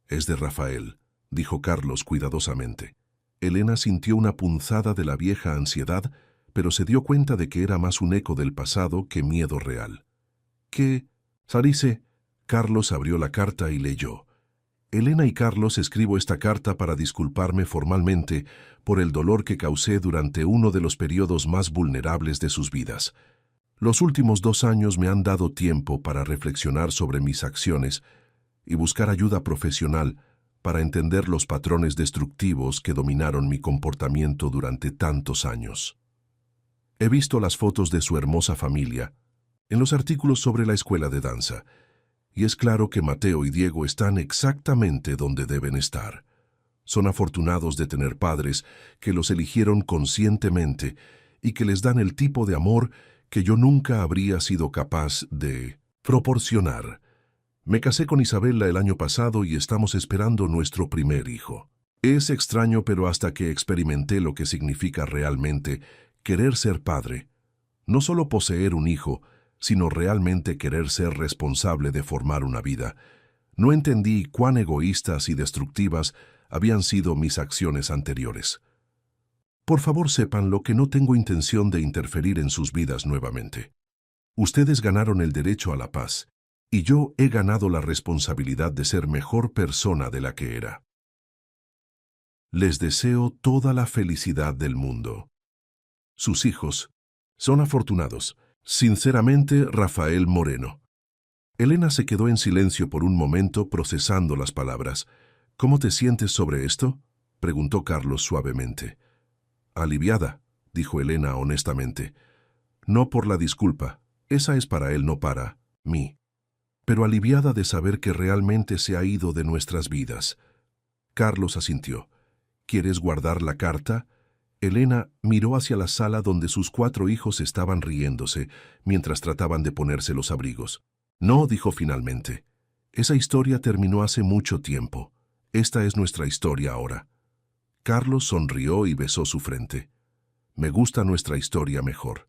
Speaker 1: «Es de Rafael», dijo Carlos cuidadosamente. Elena sintió una punzada de la vieja ansiedad, pero se dio cuenta de que era más un eco del pasado que miedo real. «¿Qué? Sarice». Carlos abrió la carta y leyó. «Elena y Carlos, escribo esta carta para disculparme formalmente por el dolor que causé durante uno de los periodos más vulnerables de sus vidas. Los últimos 2 años me han dado tiempo para reflexionar sobre mis acciones y buscar ayuda profesional para entender los patrones destructivos que dominaron mi comportamiento durante tantos años. He visto las fotos de su hermosa familia en los artículos sobre la escuela de danza, y es claro que Mateo y Diego están exactamente donde deben estar. Son afortunados de tener padres que los eligieron conscientemente y que les dan el tipo de amor que yo nunca habría sido capaz de proporcionar. Me casé con Isabela el año pasado y estamos esperando nuestro primer hijo. Es extraño, pero hasta que experimenté lo que significa realmente querer ser padre, no solo poseer un hijo, sino realmente querer ser responsable de formar una vida, no entendí cuán egoístas y destructivas habían sido mis acciones anteriores. Por favor, sépanlo que no tengo intención de interferir en sus vidas nuevamente. Ustedes ganaron el derecho a la paz, y yo he ganado la responsabilidad de ser mejor persona de la que era. Les deseo toda la felicidad del mundo. Sus hijos son afortunados. Sinceramente, Rafael Moreno». Elena se quedó en silencio por un momento procesando las palabras. «¿Cómo te sientes sobre esto?», preguntó Carlos suavemente. «Aliviada», dijo Elena honestamente. «No por la disculpa, esa es para él, no para mí. Pero aliviada de saber que realmente se ha ido de nuestras vidas». Carlos asintió. «¿Quieres guardar la carta?». Elena miró hacia la sala donde sus 4 hijos estaban riéndose mientras trataban de ponerse los abrigos. «No», dijo finalmente. «Esa historia terminó hace mucho tiempo. Esta es nuestra historia ahora». Carlos sonrió y besó su frente. «Me gusta nuestra historia mejor».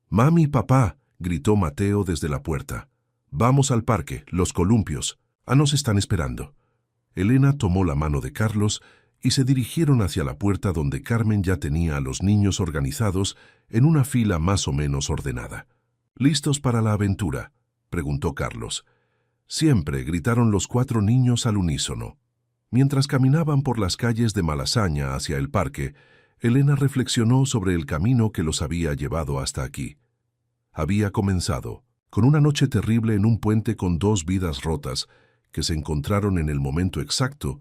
Speaker 1: «Mami, papá», gritó Mateo desde la puerta. «Vamos al parque, los columpios. Nos están esperando». Elena tomó la mano de Carlos y se dirigieron hacia la puerta donde Carmen ya tenía a los niños organizados en una fila más o menos ordenada. «¿Listos para la aventura?», preguntó Carlos. «Siempre», gritaron los 4 niños al unísono. Mientras caminaban por las calles de Malasaña hacia el parque, Elena reflexionó sobre el camino que los había llevado hasta aquí. Había comenzado con una noche terrible en un puente con 2 vidas rotas que se encontraron en el momento exacto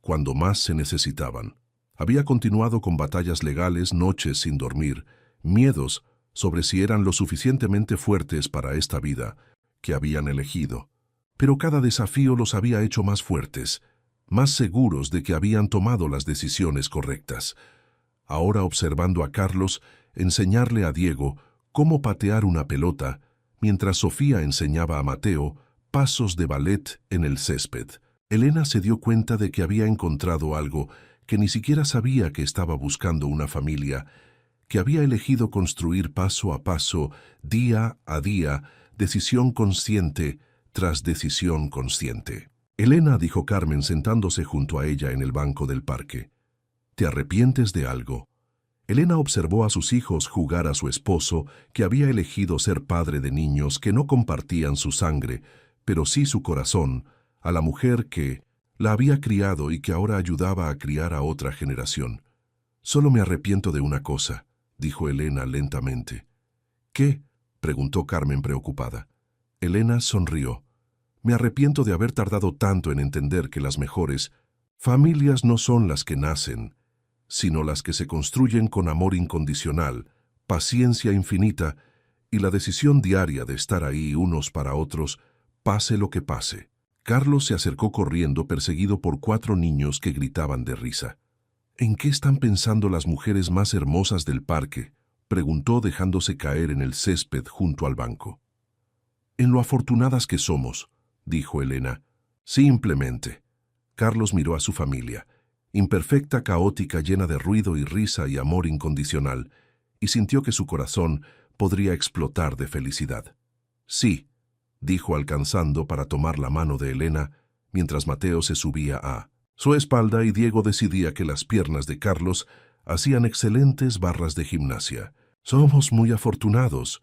Speaker 1: cuando más se necesitaban. Había continuado con batallas legales, noches sin dormir, miedos sobre si eran lo suficientemente fuertes para esta vida que habían elegido. Pero cada desafío los había hecho más fuertes, más seguros de que habían tomado las decisiones correctas. Ahora, observando a Carlos enseñarle a Diego cómo patear una pelota, mientras Sofía enseñaba a Mateo pasos de ballet en el césped, Elena se dio cuenta de que había encontrado algo que ni siquiera sabía que estaba buscando: una familia que había elegido construir paso a paso, día a día, decisión consciente tras decisión consciente. Elena, dijo Carmen sentándose junto a ella en el banco del parque, ¿te arrepientes de algo? Elena observó a sus hijos jugar a su esposo, que había elegido ser padre de niños que no compartían su sangre, pero sí su corazón, a la mujer que la había criado y que ahora ayudaba a criar a otra generación. Solo me arrepiento de una cosa, dijo Elena lentamente. ¿Qué?, preguntó Carmen preocupada. Elena sonrió. Me arrepiento de haber tardado tanto en entender que las mejores familias no son las que nacen, sino las que se construyen con amor incondicional, paciencia infinita y la decisión diaria de estar ahí unos para otros, pase lo que pase. Carlos se acercó corriendo, perseguido por 4 niños que gritaban de risa. ¿En qué están pensando las mujeres más hermosas del parque?, preguntó, dejándose caer en el césped junto al banco. En lo afortunadas que somos, dijo Elena. Simplemente. Carlos miró a su familia, imperfecta, caótica, llena de ruido y risa y amor incondicional, y sintió que su corazón podría explotar de felicidad. Sí, dijo, alcanzando para tomar la mano de Elena, mientras Mateo se subía a su espalda y Diego decidía que las piernas de Carlos hacían excelentes barras de gimnasia. Somos muy afortunados.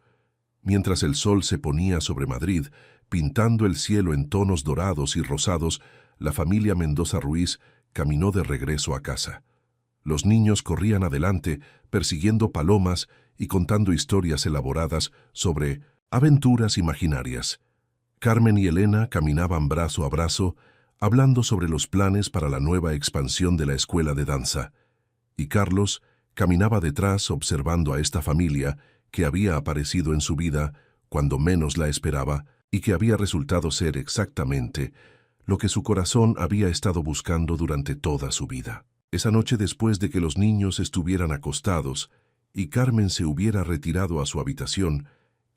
Speaker 1: Mientras el sol se ponía sobre Madrid, pintando el cielo en tonos dorados y rosados, la familia Mendoza Ruiz caminó de regreso a casa. Los niños corrían adelante, persiguiendo palomas y contando historias elaboradas sobre aventuras imaginarias. Carmen y Elena caminaban brazo a brazo, hablando sobre los planes para la nueva expansión de la escuela de danza, y Carlos caminaba detrás observando a esta familia que había aparecido en su vida cuando menos la esperaba y que había resultado ser exactamente lo que su corazón había estado buscando durante toda su vida. Esa noche, después de que los niños estuvieran acostados y Carmen se hubiera retirado a su habitación,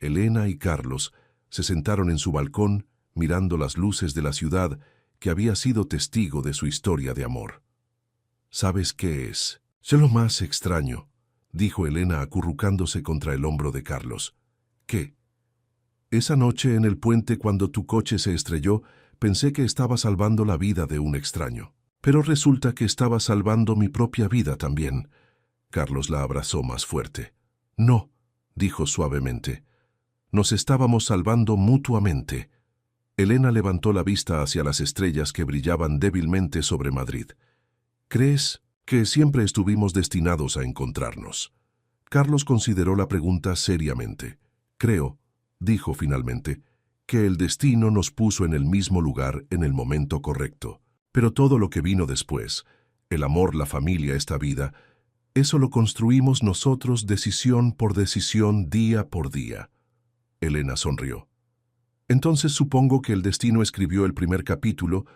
Speaker 1: Elena y Carlos se sentaron en su balcón mirando las luces de la ciudad que había sido testigo de su historia de amor. ¿Sabes qué es? Sé lo más extraño, dijo Elena acurrucándose contra el hombro de Carlos. ¿Qué? Esa noche en el puente, cuando tu coche se estrelló, pensé que estaba salvando la vida de un extraño. Pero resulta que estaba salvando mi propia vida también. Carlos la abrazó más fuerte. No, dijo suavemente. Nos estábamos salvando mutuamente. Elena levantó la vista hacia las estrellas que brillaban débilmente sobre Madrid. ¿Crees que siempre estuvimos destinados a encontrarnos? Carlos consideró la pregunta seriamente. Creo, dijo finalmente, que el destino nos puso en el mismo lugar en el momento correcto. Pero todo lo que vino después, el amor, la familia, esta vida, eso lo construimos nosotros decisión por decisión, día por día. Elena sonrió. Entonces supongo que el destino escribió el primer capítulo